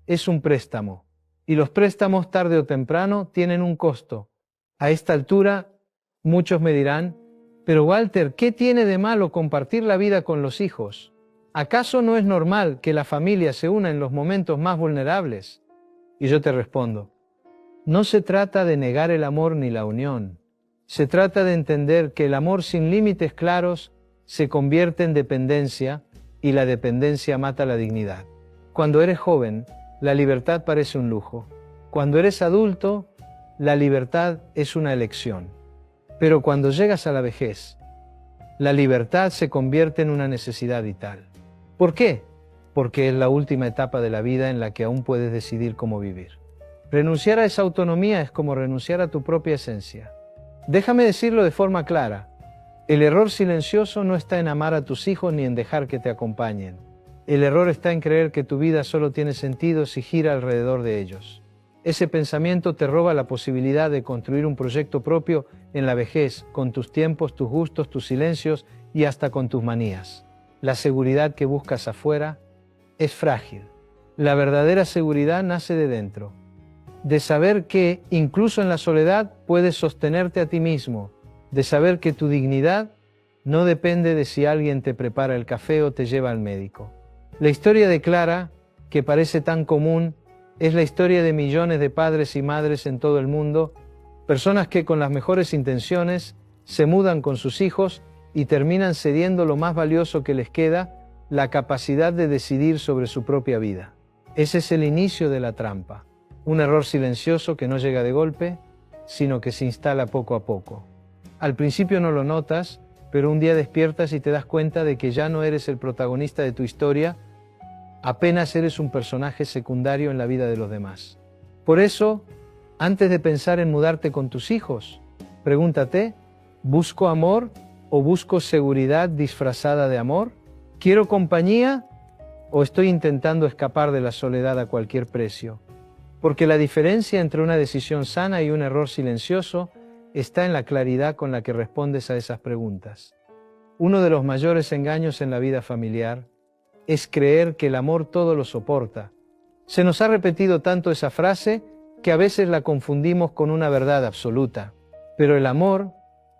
es un préstamo. Y los préstamos tarde o temprano tienen un costo. A esta altura, muchos me dirán, pero Walter, ¿qué tiene de malo compartir la vida con los hijos? ¿Acaso no es normal que la familia se una en los momentos más vulnerables? Y yo te respondo, no se trata de negar el amor ni la unión. Se trata de entender que el amor sin límites claros se convierte en dependencia y la dependencia mata la dignidad. Cuando eres joven, la libertad parece un lujo. Cuando eres adulto, la libertad es una elección. Pero cuando llegas a la vejez, la libertad se convierte en una necesidad vital. ¿Por qué? Porque es la última etapa de la vida en la que aún puedes decidir cómo vivir. Renunciar a esa autonomía es como renunciar a tu propia esencia. Déjame decirlo de forma clara. El error silencioso no está en amar a tus hijos ni en dejar que te acompañen. El error está en creer que tu vida solo tiene sentido si gira alrededor de ellos. Ese pensamiento te roba la posibilidad de construir un proyecto propio en la vejez, con tus tiempos, tus gustos, tus silencios y hasta con tus manías. La seguridad que buscas afuera es frágil. La verdadera seguridad nace de dentro, de saber que, incluso en la soledad, puedes sostenerte a ti mismo, de saber que tu dignidad no depende de si alguien te prepara el café o te lleva al médico. La historia de Clara, que parece tan común, es la historia de millones de padres y madres en todo el mundo, personas que con las mejores intenciones se mudan con sus hijos y terminan cediendo lo más valioso que les queda, la capacidad de decidir sobre su propia vida. Ese es el inicio de la trampa, un error silencioso que no llega de golpe, sino que se instala poco a poco. Al principio no lo notas, pero un día despiertas y te das cuenta de que ya no eres el protagonista de tu historia, apenas eres un personaje secundario en la vida de los demás. Por eso, antes de pensar en mudarte con tus hijos, pregúntate, ¿busco amor o busco seguridad disfrazada de amor? ¿Quiero compañía o estoy intentando escapar de la soledad a cualquier precio? Porque la diferencia entre una decisión sana y un error silencioso está en la claridad con la que respondes a esas preguntas. Uno de los mayores engaños en la vida familiar es creer que el amor todo lo soporta. Se nos ha repetido tanto esa frase que a veces la confundimos con una verdad absoluta. Pero el amor,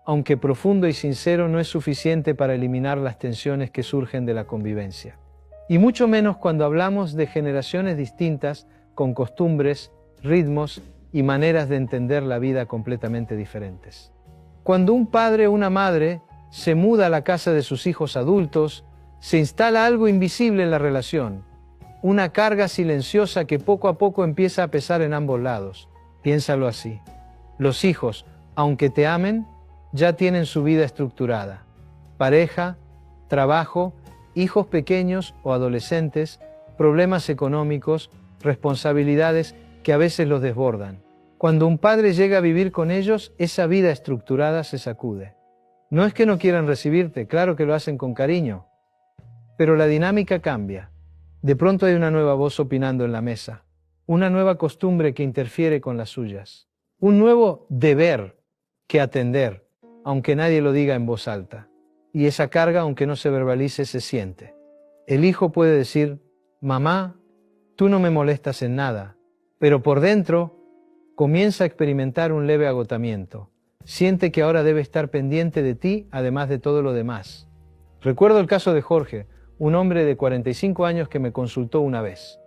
aunque profundo y sincero, no es suficiente para eliminar las tensiones que surgen de la convivencia. Y mucho menos cuando hablamos de generaciones distintas, con costumbres, ritmos y maneras de entender la vida completamente diferentes. Cuando un padre o una madre se muda a la casa de sus hijos adultos, se instala algo invisible en la relación, una carga silenciosa que poco a poco empieza a pesar en ambos lados. Piénsalo así. Los hijos, aunque te amen, ya tienen su vida estructurada. Pareja, trabajo, hijos pequeños o adolescentes, problemas económicos, responsabilidades que a veces los desbordan. Cuando un padre llega a vivir con ellos, esa vida estructurada se sacude. No es que no quieran recibirte, claro que lo hacen con cariño, pero la dinámica cambia. De pronto hay una nueva voz opinando en la mesa, una nueva costumbre que interfiere con las suyas, un nuevo deber que atender, aunque nadie lo diga en voz alta. Y esa carga, aunque no se verbalice, se siente. El hijo puede decir, mamá, tú no me molestas en nada, pero por dentro comienza a experimentar un leve agotamiento. Siente que ahora debe estar pendiente de ti, además de todo lo demás. Recuerdo el caso de Jorge, un hombre de 45 años que me consultó una vez.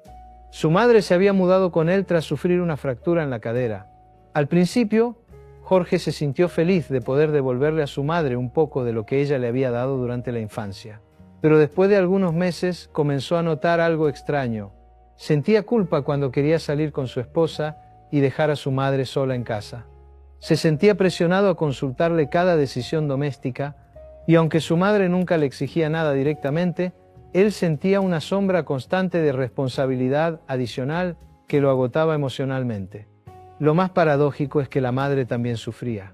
Su madre se había mudado con él tras sufrir una fractura en la cadera. Al principio, Jorge se sintió feliz de poder devolverle a su madre un poco de lo que ella le había dado durante la infancia. Pero después de algunos meses comenzó a notar algo extraño. Sentía culpa cuando quería salir con su esposa y dejar a su madre sola en casa. Se sentía presionado a consultarle cada decisión doméstica, y aunque su madre nunca le exigía nada directamente, él sentía una sombra constante de responsabilidad adicional que lo agotaba emocionalmente. Lo más paradójico es que la madre también sufría.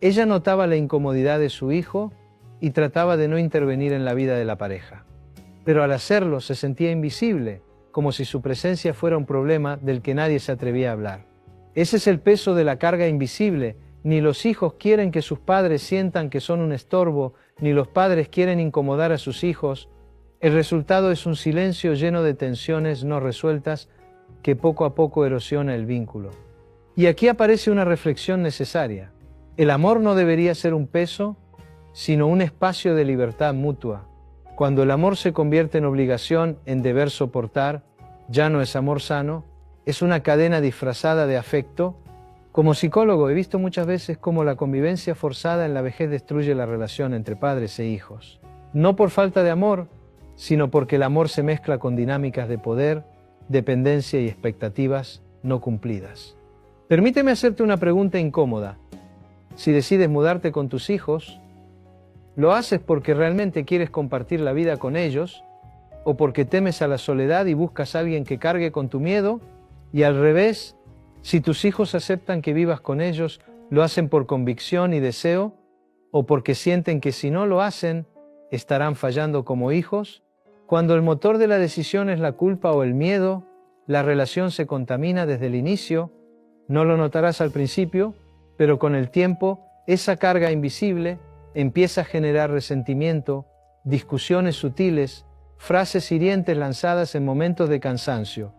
Ella notaba la incomodidad de su hijo y trataba de no intervenir en la vida de la pareja. Pero al hacerlo se sentía invisible, como si su presencia fuera un problema del que nadie se atrevía a hablar. Ese es el peso de la carga invisible. Ni los hijos quieren que sus padres sientan que son un estorbo, ni los padres quieren incomodar a sus hijos. El resultado es un silencio lleno de tensiones no resueltas que poco a poco erosiona el vínculo. Y aquí aparece una reflexión necesaria. El amor no debería ser un peso, sino un espacio de libertad mutua. Cuando el amor se convierte en obligación, en deber soportar, ya no es amor sano, es una cadena disfrazada de afecto. Como psicólogo he visto muchas veces cómo la convivencia forzada en la vejez destruye la relación entre padres e hijos. No por falta de amor, sino porque el amor se mezcla con dinámicas de poder, dependencia y expectativas no cumplidas. Permíteme hacerte una pregunta incómoda. Si decides mudarte con tus hijos, ¿lo haces porque realmente quieres compartir la vida con ellos o porque temes a la soledad y buscas a alguien que cargue con tu miedo? Y al revés, si tus hijos aceptan que vivas con ellos, ¿lo hacen por convicción y deseo o porque sienten que si no lo hacen, estarán fallando como hijos? Cuando el motor de la decisión es la culpa o el miedo, la relación se contamina desde el inicio. No lo notarás al principio, pero con el tiempo, esa carga invisible empieza a generar resentimiento, discusiones sutiles, frases hirientes lanzadas en momentos de cansancio.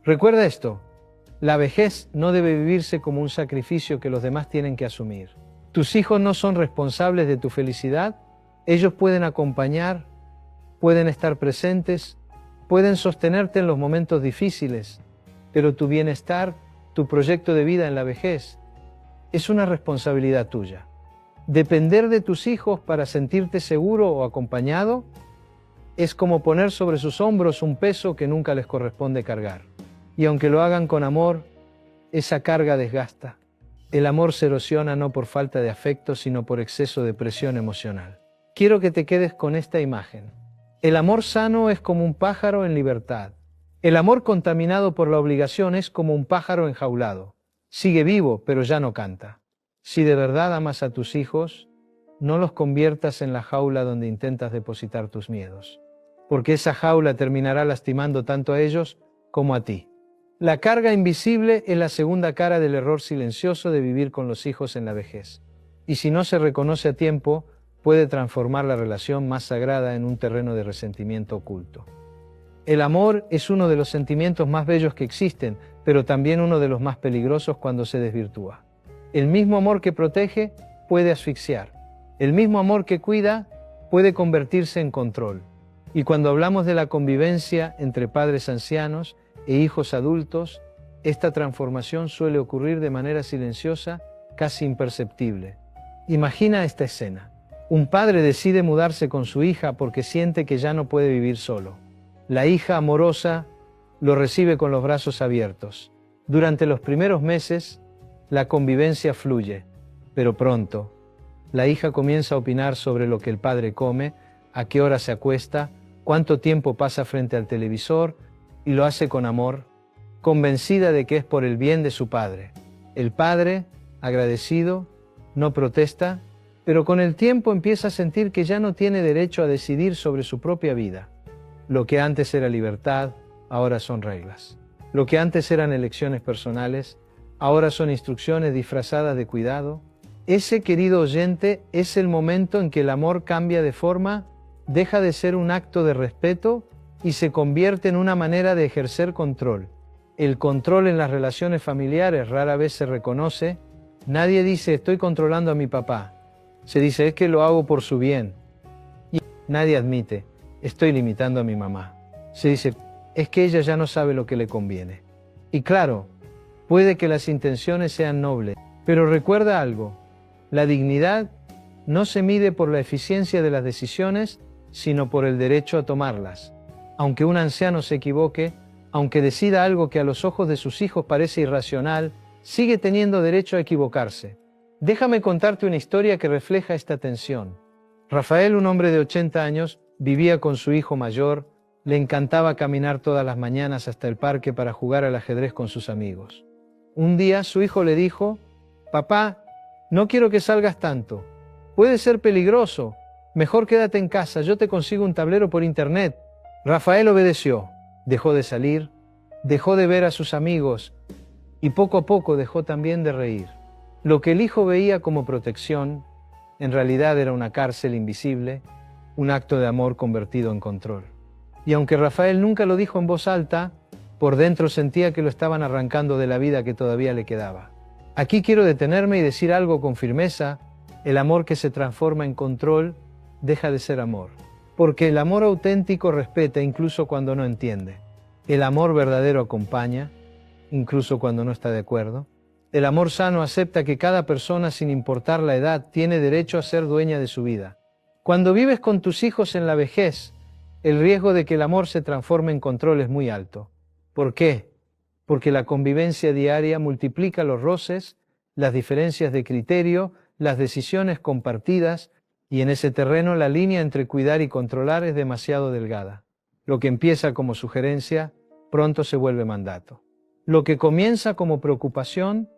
Recuerda esto, la vejez no debe vivirse como un sacrificio que los demás tienen que asumir. Tus hijos no son responsables de tu felicidad, ellos pueden acompañar, pueden estar presentes, pueden sostenerte en los momentos difíciles, pero tu bienestar, tu proyecto de vida en la vejez, es una responsabilidad tuya. Depender de tus hijos para sentirte seguro o acompañado es como poner sobre sus hombros un peso que nunca les corresponde cargar. Y aunque lo hagan con amor, esa carga desgasta. El amor se erosiona no por falta de afecto, sino por exceso de presión emocional. Quiero que te quedes con esta imagen. El amor sano es como un pájaro en libertad. El amor contaminado por la obligación es como un pájaro enjaulado. Sigue vivo, pero ya no canta. Si de verdad amas a tus hijos, no los conviertas en la jaula donde intentas depositar tus miedos, porque esa jaula terminará lastimando tanto a ellos como a ti. La carga invisible es la segunda cara del error silencioso de vivir con los hijos en la vejez. Y si no se reconoce a tiempo, puede transformar la relación más sagrada en un terreno de resentimiento oculto. El amor es uno de los sentimientos más bellos que existen, pero también uno de los más peligrosos cuando se desvirtúa. El mismo amor que protege puede asfixiar. El mismo amor que cuida puede convertirse en control. Y cuando hablamos de la convivencia entre padres ancianos e hijos adultos, esta transformación suele ocurrir de manera silenciosa, casi imperceptible. Imagina esta escena. Un padre decide mudarse con su hija porque siente que ya no puede vivir solo. La hija amorosa lo recibe con los brazos abiertos. Durante los primeros meses, la convivencia fluye, pero pronto, la hija comienza a opinar sobre lo que el padre come, a qué hora se acuesta, cuánto tiempo pasa frente al televisor, y lo hace con amor, convencida de que es por el bien de su padre. El padre, agradecido, no protesta, pero con el tiempo empieza a sentir que ya no tiene derecho a decidir sobre su propia vida. Lo que antes era libertad, ahora son reglas. Lo que antes eran elecciones personales, ahora son instrucciones disfrazadas de cuidado. Ese, querido oyente, es el momento en que el amor cambia de forma, deja de ser un acto de respeto y se convierte en una manera de ejercer control. El control en las relaciones familiares rara vez se reconoce. Nadie dice estoy controlando a mi papá. Se dice es que lo hago por su bien. Y nadie admite estoy limitando a mi mamá. Se dice es que ella ya no sabe lo que le conviene. Y claro, puede que las intenciones sean nobles, pero recuerda algo, la dignidad no se mide por la eficiencia de las decisiones, sino por el derecho a tomarlas. Aunque un anciano se equivoque, aunque decida algo que a los ojos de sus hijos parece irracional, sigue teniendo derecho a equivocarse. Déjame contarte una historia que refleja esta tensión. Rafael, un hombre de 80 años, vivía con su hijo mayor. Le encantaba caminar todas las mañanas hasta el parque para jugar al ajedrez con sus amigos. Un día su hijo le dijo: «Papá, no quiero que salgas tanto. Puede ser peligroso. Mejor quédate en casa, yo te consigo un tablero por internet». Rafael obedeció. Dejó de salir, dejó de ver a sus amigos y poco a poco dejó también de reír. Lo que el hijo veía como protección, en realidad era una cárcel invisible, un acto de amor convertido en control. Y aunque Rafael nunca lo dijo en voz alta, por dentro sentía que lo estaban arrancando de la vida que todavía le quedaba. Aquí quiero detenerme y decir algo con firmeza: el amor que se transforma en control deja de ser amor. Porque el amor auténtico respeta incluso cuando no entiende. El amor verdadero acompaña, incluso cuando no está de acuerdo. El amor sano acepta que cada persona, sin importar la edad, tiene derecho a ser dueña de su vida. Cuando vives con tus hijos en la vejez, el riesgo de que el amor se transforme en control es muy alto. ¿Por qué? Porque la convivencia diaria multiplica los roces, las diferencias de criterio, las decisiones compartidas, y en ese terreno la línea entre cuidar y controlar es demasiado delgada. Lo que empieza como sugerencia, pronto se vuelve mandato. Lo que comienza como preocupación,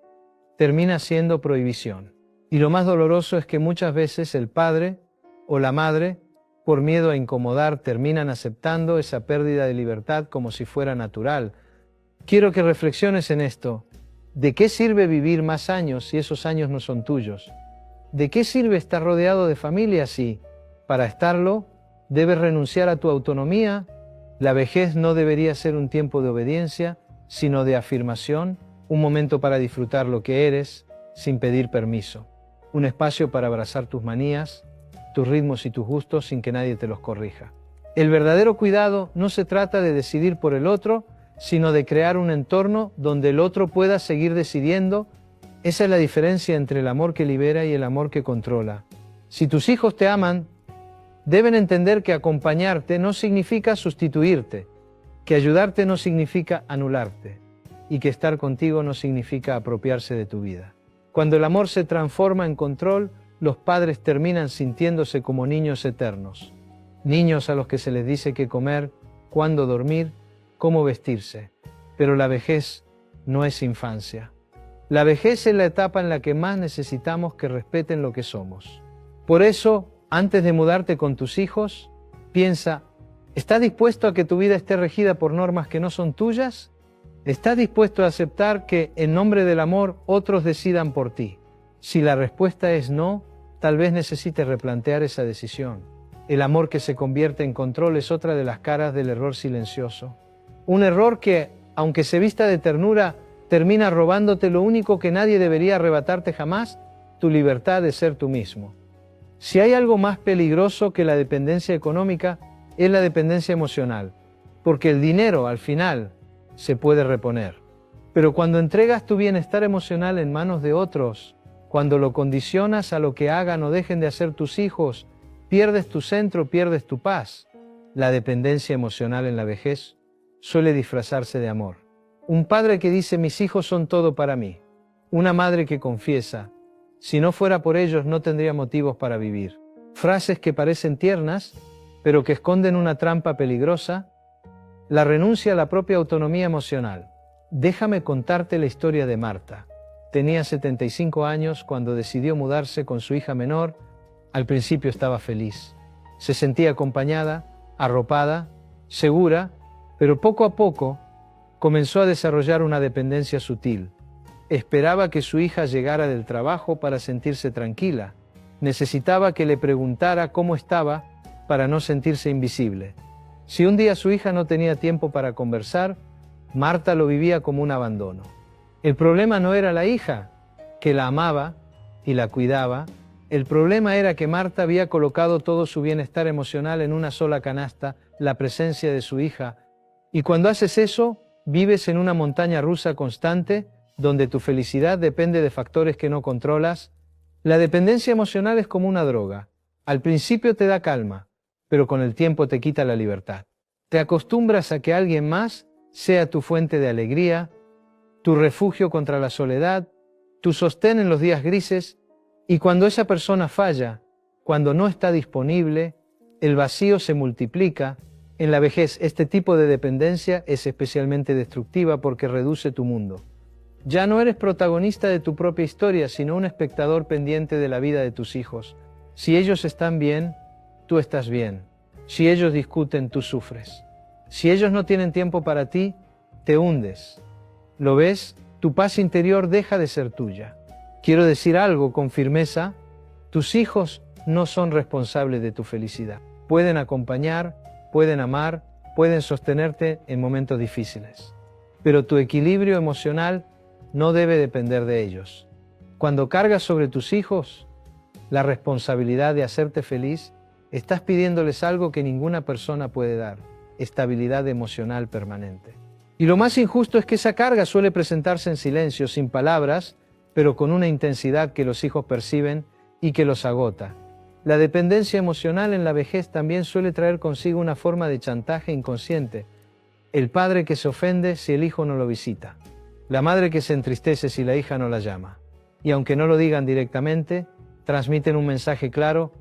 termina siendo prohibición. Y lo más doloroso es que muchas veces el padre o la madre, por miedo a incomodar, terminan aceptando esa pérdida de libertad como si fuera natural. Quiero que reflexiones en esto. ¿De qué sirve vivir más años si esos años no son tuyos? ¿De qué sirve estar rodeado de familia si, para estarlo, debes renunciar a tu autonomía? La vejez no debería ser un tiempo de obediencia, sino de afirmación, un momento para disfrutar lo que eres, sin pedir permiso. Un espacio para abrazar tus manías, tus ritmos y tus gustos sin que nadie te los corrija. El verdadero cuidado no se trata de decidir por el otro, sino de crear un entorno donde el otro pueda seguir decidiendo. Esa es la diferencia entre el amor que libera y el amor que controla. Si tus hijos te aman, deben entender que acompañarte no significa sustituirte, que ayudarte no significa anularte, y que estar contigo no significa apropiarse de tu vida. Cuando el amor se transforma en control, los padres terminan sintiéndose como niños eternos. Niños a los que se les dice qué comer, cuándo dormir, cómo vestirse. Pero la vejez no es infancia. La vejez es la etapa en la que más necesitamos que respeten lo que somos. Por eso, antes de mudarte con tus hijos, piensa: ¿estás dispuesto a que tu vida esté regida por normas que no son tuyas? ¿Estás dispuesto a aceptar que, en nombre del amor, otros decidan por ti? Si la respuesta es no, tal vez necesites replantear esa decisión. El amor que se convierte en control es otra de las caras del error silencioso. Un error que, aunque se vista de ternura, termina robándote lo único que nadie debería arrebatarte jamás: tu libertad de ser tú mismo. Si hay algo más peligroso que la dependencia económica, es la dependencia emocional, porque el dinero, al final, se puede reponer. Pero cuando entregas tu bienestar emocional en manos de otros, cuando lo condicionas a lo que hagan o dejen de hacer tus hijos, pierdes tu centro, pierdes tu paz. La dependencia emocional en la vejez suele disfrazarse de amor. Un padre que dice: mis hijos son todo para mí. Una madre que confiesa: si no fuera por ellos no tendría motivos para vivir. Frases que parecen tiernas, pero que esconden una trampa peligrosa. La renuncia a la propia autonomía emocional. Déjame contarte la historia de Marta. Tenía 75 años cuando decidió mudarse con su hija menor. Al principio estaba feliz. Se sentía acompañada, arropada, segura, pero poco a poco comenzó a desarrollar una dependencia sutil. Esperaba que su hija llegara del trabajo para sentirse tranquila. Necesitaba que le preguntara cómo estaba para no sentirse invisible. Si un día su hija no tenía tiempo para conversar, Marta lo vivía como un abandono. El problema no era la hija, que la amaba y la cuidaba. El problema era que Marta había colocado todo su bienestar emocional en una sola canasta, la presencia de su hija. Y cuando haces eso, vives en una montaña rusa constante, donde tu felicidad depende de factores que no controlas. La dependencia emocional es como una droga. Al principio te da calma, pero con el tiempo te quita la libertad. Te acostumbras a que alguien más sea tu fuente de alegría, tu refugio contra la soledad, tu sostén en los días grises, y cuando esa persona falla, cuando no está disponible, el vacío se multiplica. En la vejez, este tipo de dependencia es especialmente destructiva porque reduce tu mundo. Ya no eres protagonista de tu propia historia, sino un espectador pendiente de la vida de tus hijos. Si ellos están bien, tú estás bien. Si ellos discuten, tú sufres. Si ellos no tienen tiempo para ti, te hundes. ¿Lo ves? Tu paz interior deja de ser tuya. Quiero decir algo con firmeza: tus hijos no son responsables de tu felicidad. Pueden acompañar, pueden amar, pueden sostenerte en momentos difíciles. Pero tu equilibrio emocional no debe depender de ellos. Cuando cargas sobre tus hijos la responsabilidad de hacerte feliz, estás pidiéndoles algo que ninguna persona puede dar: estabilidad emocional permanente. Y lo más injusto es que esa carga suele presentarse en silencio, sin palabras, pero con una intensidad que los hijos perciben y que los agota. La dependencia emocional en la vejez también suele traer consigo una forma de chantaje inconsciente. El padre que se ofende si el hijo no lo visita. La madre que se entristece si la hija no la llama. Y aunque no lo digan directamente, transmiten un mensaje claro: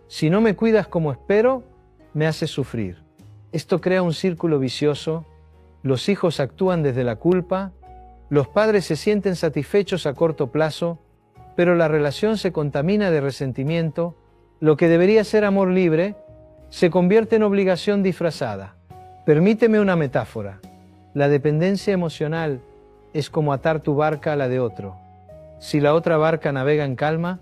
si no me cuidas como espero, me haces sufrir. Esto crea un círculo vicioso. Los hijos actúan desde la culpa, los padres se sienten satisfechos a corto plazo, pero la relación se contamina de resentimiento. Lo que debería ser amor libre se convierte en obligación disfrazada. Permíteme una metáfora. La dependencia emocional es como atar tu barca a la de otro. Si la otra barca navega en calma,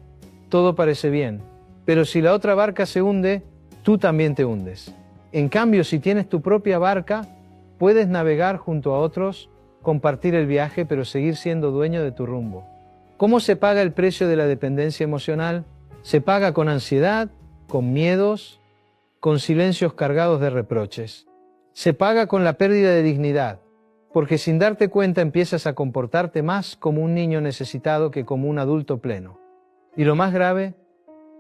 todo parece bien, pero si la otra barca se hunde, tú también te hundes. En cambio, si tienes tu propia barca, puedes navegar junto a otros, compartir el viaje, pero seguir siendo dueño de tu rumbo. ¿Cómo se paga el precio de la dependencia emocional? Se paga con ansiedad, con miedos, con silencios cargados de reproches. Se paga con la pérdida de dignidad, porque sin darte cuenta empiezas a comportarte más como un niño necesitado que como un adulto pleno. Y lo más grave,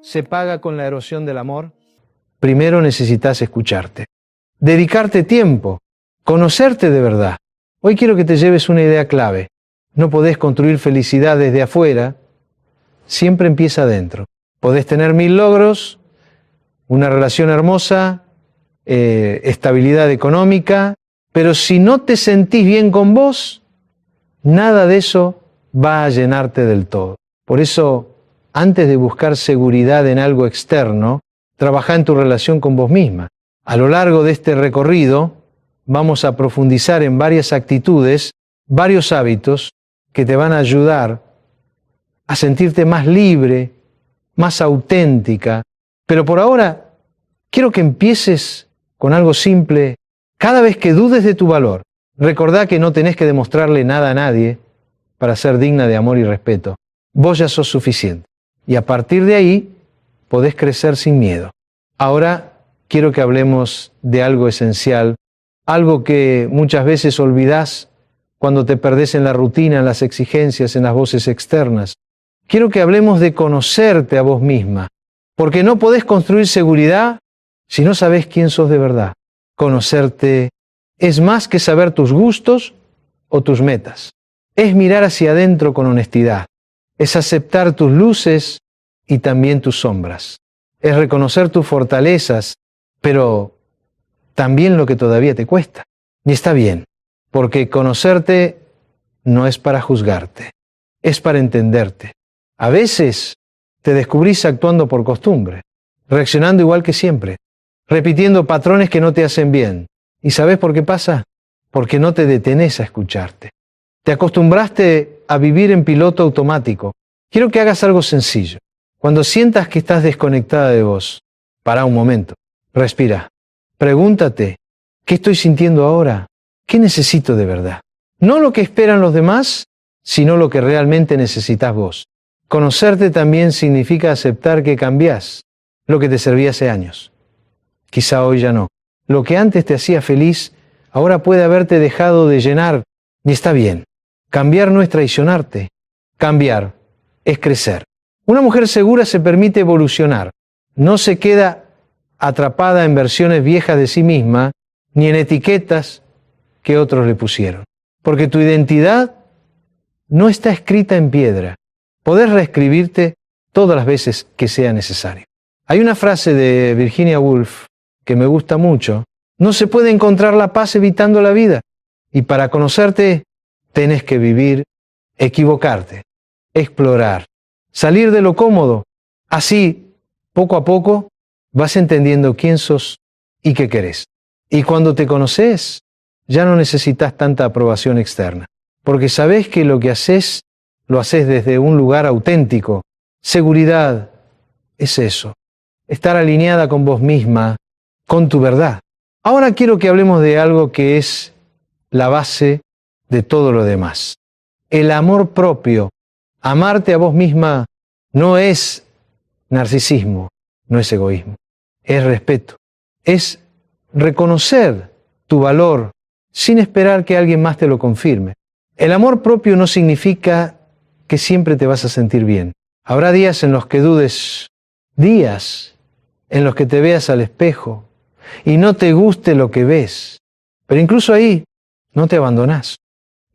se paga con la erosión del amor. Primero necesitas escucharte, dedicarte tiempo, conocerte de verdad. Hoy quiero que te lleves una idea clave. No podés construir felicidad desde afuera, siempre empieza adentro. Podés tener 1000 logros, una relación hermosa, estabilidad económica, pero si no te sentís bien con vos, nada de eso va a llenarte del todo. Por eso, antes de buscar seguridad en algo externo, trabajá en tu relación con vos misma. A lo largo de este recorrido, vamos a profundizar en varias actitudes, varios hábitos que te van a ayudar a sentirte más libre, más auténtica. Pero por ahora, quiero que empieces con algo simple. Cada vez que dudes de tu valor, recordá que no tenés que demostrarle nada a nadie para ser digna de amor y respeto. Vos ya sos suficiente. Y a partir de ahí, podés crecer sin miedo. Ahora, quiero que hablemos de algo esencial, algo que muchas veces olvidás cuando te perdés en la rutina, en las exigencias, en las voces externas. Quiero que hablemos de conocerte a vos misma, porque no podés construir seguridad si no sabés quién sos de verdad. Conocerte es más que saber tus gustos o tus metas. Es mirar hacia adentro con honestidad. Es aceptar tus luces y también tus sombras. Es reconocer tus fortalezas, pero también lo que todavía te cuesta. Y está bien, porque conocerte no es para juzgarte, es para entenderte. A veces te descubrís actuando por costumbre, reaccionando igual que siempre, repitiendo patrones que no te hacen bien. ¿Y sabés por qué pasa? Porque no te detenés a escucharte. Te acostumbraste a vivir en piloto automático. Quiero que hagas algo sencillo. Cuando sientas que estás desconectada de vos, para un momento, respira. Pregúntate, ¿qué estoy sintiendo ahora? ¿Qué necesito de verdad? No lo que esperan los demás, sino lo que realmente necesitas vos. Conocerte también significa aceptar que cambiás lo que te servía hace años. Quizá hoy ya no. Lo que antes te hacía feliz, ahora puede haberte dejado de llenar, y está bien. Cambiar no es traicionarte. Cambiar es crecer. Una mujer segura se permite evolucionar. No se queda atrapada en versiones viejas de sí misma, ni en etiquetas que otros le pusieron. Porque tu identidad no está escrita en piedra. Podés reescribirte todas las veces que sea necesario. Hay una frase de Virginia Woolf que me gusta mucho. No se puede encontrar la paz evitando la vida. Y para conocerte, tenés que vivir, equivocarte, explorar, salir de lo cómodo. Así, poco a poco, vas entendiendo quién sos y qué querés. Y cuando te conoces, ya no necesitas tanta aprobación externa, porque sabés que lo que haces, lo haces desde un lugar auténtico. Seguridad es eso, estar alineada con vos misma, con tu verdad. Ahora quiero que hablemos de algo que es la base de todo lo demás. El amor propio. Amarte a vos misma no es narcisismo, no es egoísmo, es respeto. Es reconocer tu valor sin esperar que alguien más te lo confirme. El amor propio no significa que siempre te vas a sentir bien. Habrá días en los que dudes, días en los que te veas al espejo y no te guste lo que ves. Pero incluso ahí no te abandonás,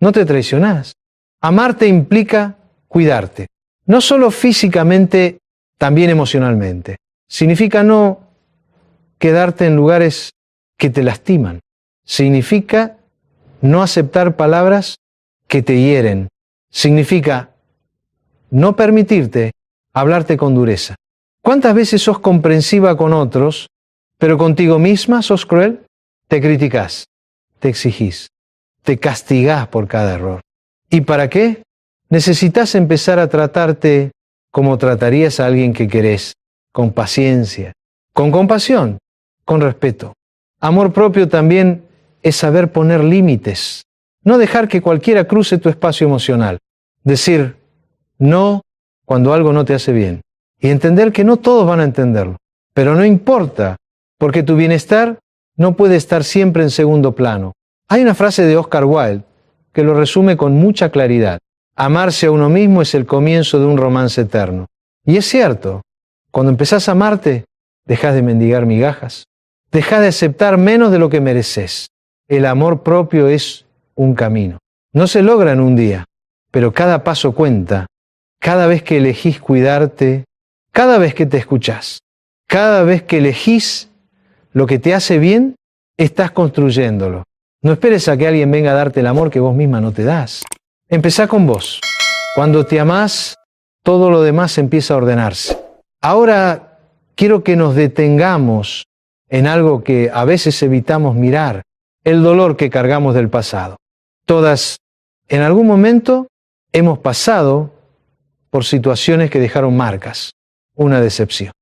no te traicionás. Amarte implica cuidarte, no solo físicamente, también emocionalmente. Significa no quedarte en lugares que te lastiman. Significa no aceptar palabras que te hieren. Significa no permitirte hablarte con dureza. ¿Cuántas veces sos comprensiva con otros, pero contigo misma sos cruel? Te criticás, te exigís, te castigás por cada error. ¿Y para qué? Necesitas empezar a tratarte como tratarías a alguien que querés, con paciencia, con compasión, con respeto. Amor propio también es saber poner límites, no dejar que cualquiera cruce tu espacio emocional, decir no cuando algo no te hace bien y entender que no todos van a entenderlo, pero no importa, porque tu bienestar no puede estar siempre en segundo plano. Hay una frase de Oscar Wilde que lo resume con mucha claridad. Amarse a uno mismo es el comienzo de un romance eterno. Y es cierto, cuando empezás a amarte, dejás de mendigar migajas, dejás de aceptar menos de lo que mereces. El amor propio es un camino. No se logra en un día, pero cada paso cuenta. Cada vez que elegís cuidarte, cada vez que te escuchás, cada vez que elegís lo que te hace bien, estás construyéndolo. No esperes a que alguien venga a darte el amor que vos misma no te das. Empezá con vos. Cuando te amás, todo lo demás empieza a ordenarse. Ahora quiero que nos detengamos en algo que a veces evitamos mirar, el dolor que cargamos del pasado. Todas, en algún momento, hemos pasado por situaciones que dejaron marcas, una decepción,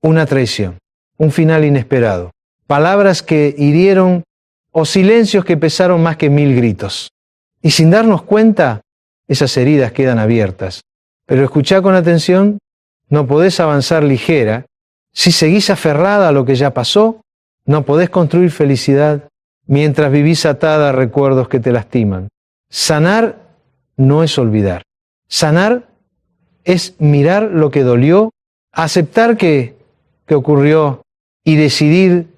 una traición, un final inesperado, palabras que hirieron o silencios que pesaron más que 1000 gritos. Y sin darnos cuenta, esas heridas quedan abiertas. Pero escuchá con atención, no podés avanzar ligera. Si seguís aferrada a lo que ya pasó, no podés construir felicidad mientras vivís atada a recuerdos que te lastiman. Sanar no es olvidar. Sanar es mirar lo que dolió, aceptar que ocurrió y decidir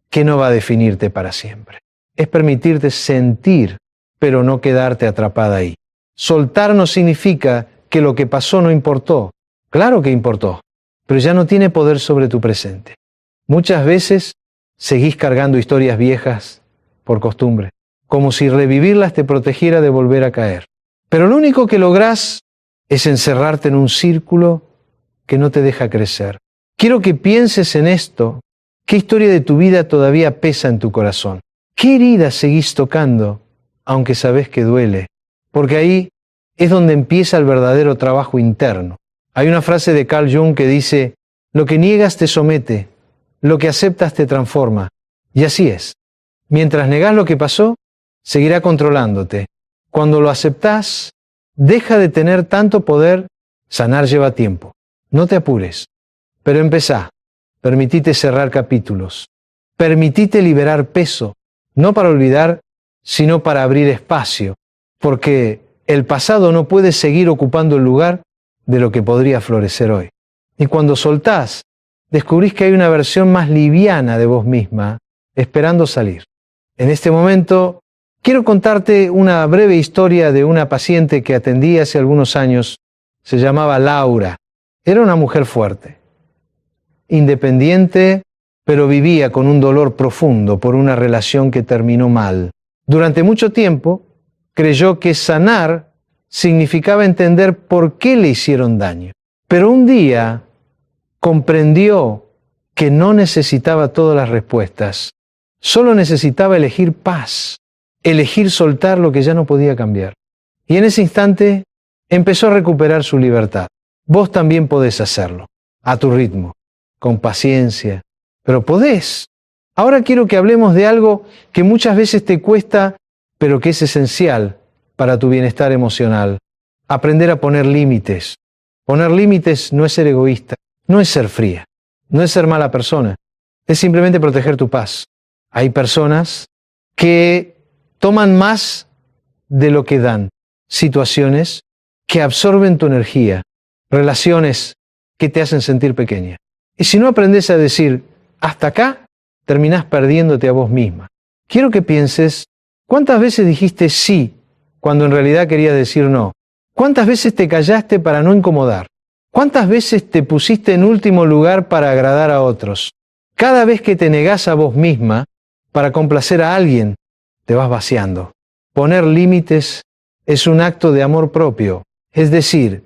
que no va a definirte para siempre. Es permitirte sentir, pero no quedarte atrapada ahí. Soltar no significa que lo que pasó no importó. Claro que importó, pero ya no tiene poder sobre tu presente. Muchas veces seguís cargando historias viejas por costumbre, como si revivirlas te protegiera de volver a caer. Pero lo único que lográs es encerrarte en un círculo que no te deja crecer. Quiero que pienses en esto. ¿Qué historia de tu vida todavía pesa en tu corazón? ¿Qué heridas seguís tocando, aunque sabés que duele? Porque ahí es donde empieza el verdadero trabajo interno. Hay una frase de Carl Jung que dice, lo que niegas te somete, lo que aceptas te transforma. Y así es. Mientras negás lo que pasó, seguirá controlándote. Cuando lo aceptás, deja de tener tanto poder. Sanar lleva tiempo. No te apures, pero empezá. Permitite cerrar capítulos. Permitite liberar peso, no para olvidar, sino para abrir espacio, porque el pasado no puede seguir ocupando el lugar de lo que podría florecer hoy. Y cuando soltás, descubrís que hay una versión más liviana de vos misma esperando salir. En este momento, quiero contarte una breve historia de una paciente que atendí hace algunos años. Se llamaba Laura. Era una mujer fuerte, independiente, pero vivía con un dolor profundo por una relación que terminó mal. Durante mucho tiempo, creyó que sanar significaba entender por qué le hicieron daño. Pero un día comprendió que no necesitaba todas las respuestas. Solo necesitaba elegir paz, elegir soltar lo que ya no podía cambiar. Y en ese instante empezó a recuperar su libertad. Vos también podés hacerlo, a tu ritmo, con paciencia, pero podés. Ahora quiero que hablemos de algo que muchas veces te cuesta, pero que es esencial para tu bienestar emocional. Aprender a poner límites. Poner límites no es ser egoísta, no es ser fría, no es ser mala persona, es simplemente proteger tu paz. Hay personas que toman más de lo que dan, situaciones que absorben tu energía, relaciones que te hacen sentir pequeña. Y si no aprendes a decir hasta acá, terminás perdiéndote a vos misma. Quiero que pienses, ¿cuántas veces dijiste sí cuando en realidad querías decir no? ¿Cuántas veces te callaste para no incomodar? ¿Cuántas veces te pusiste en último lugar para agradar a otros? Cada vez que te negás a vos misma para complacer a alguien, te vas vaciando. Poner límites es un acto de amor propio, es decir,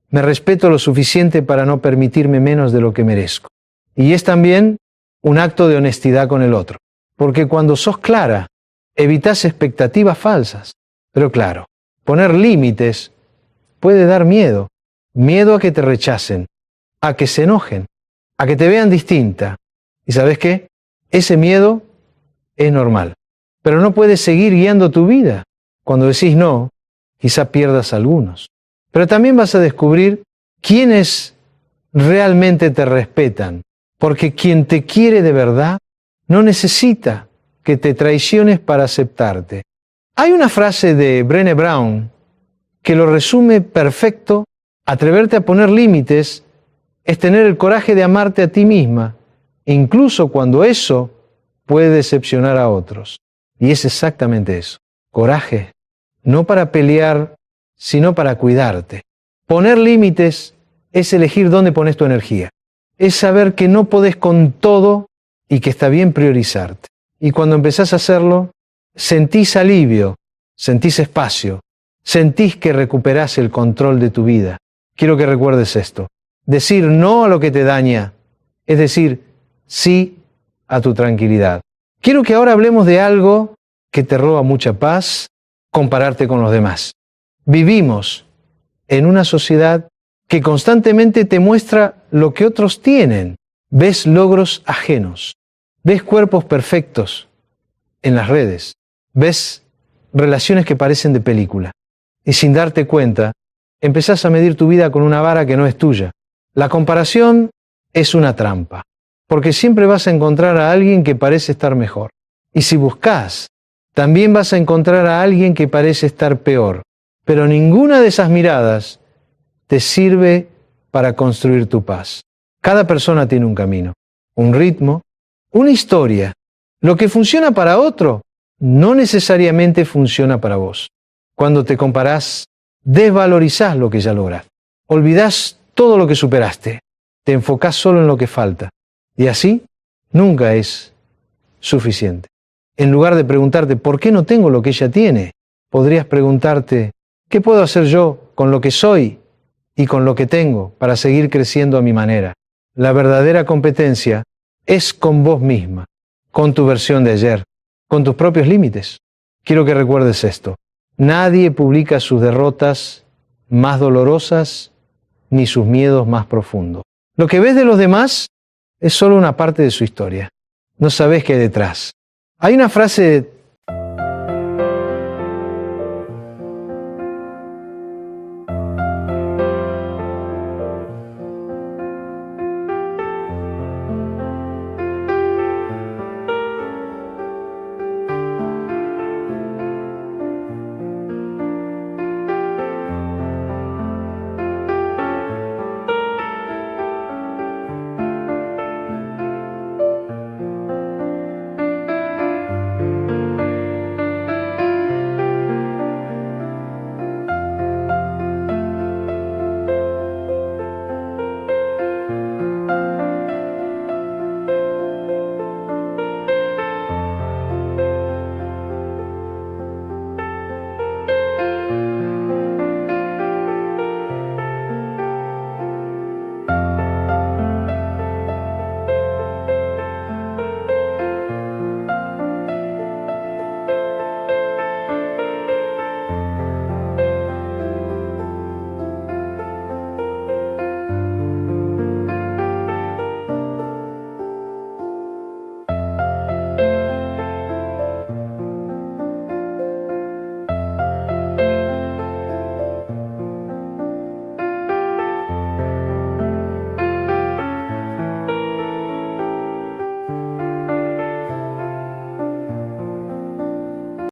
me respeto lo suficiente para no permitirme menos de lo que merezco. Y es también un acto de honestidad con el otro, porque cuando sos clara, evitás expectativas falsas. Pero claro, poner límites puede dar miedo. Miedo a que te rechacen, a que se enojen, a que te vean distinta. ¿Y sabes qué? Ese miedo es normal, pero no puedes seguir guiando tu vida. Cuando decís no, quizá pierdas algunos. Pero también vas a descubrir quiénes realmente te respetan, porque quien te quiere de verdad no necesita que te traiciones para aceptarte. Hay una frase de Brené Brown que lo resume perfecto. Atreverte a poner límites es tener el coraje de amarte a ti misma, incluso cuando eso puede decepcionar a otros. Y es exactamente eso, coraje, no para pelear, sino para cuidarte. Poner límites es elegir dónde pones tu energía, es saber que no podés con todo y que está bien priorizarte. Y cuando empezás a hacerlo, sentís alivio, sentís espacio, sentís que recuperás el control de tu vida. Quiero que recuerdes esto. Decir no a lo que te daña es decir sí a tu tranquilidad. Quiero que ahora hablemos de algo que te roba mucha paz, compararte con los demás. Vivimos en una sociedad que constantemente te muestra lo que otros tienen. Ves logros ajenos, ves cuerpos perfectos en las redes, ves relaciones que parecen de película. Y sin darte cuenta, empezás a medir tu vida con una vara que no es tuya. La comparación es una trampa, porque siempre vas a encontrar a alguien que parece estar mejor. Y si buscas, también vas a encontrar a alguien que parece estar peor. Pero ninguna de esas miradas te sirve para construir tu paz. Cada persona tiene un camino, un ritmo, una historia. Lo que funciona para otro no necesariamente funciona para vos. Cuando te comparás, desvalorizás lo que ya lograste. Olvidás todo lo que superaste. Te enfocás solo en lo que falta. Y así, nunca es suficiente. En lugar de preguntarte ¿por qué no tengo lo que ella tiene?, podrías preguntarte ¿qué puedo hacer yo con lo que soy y con lo que tengo para seguir creciendo a mi manera? La verdadera competencia es con vos misma, con tu versión de ayer, con tus propios límites. Quiero que recuerdes esto. Nadie publica sus derrotas más dolorosas ni sus miedos más profundos. Lo que ves de los demás es solo una parte de su historia. No sabes qué hay detrás. Hay una frase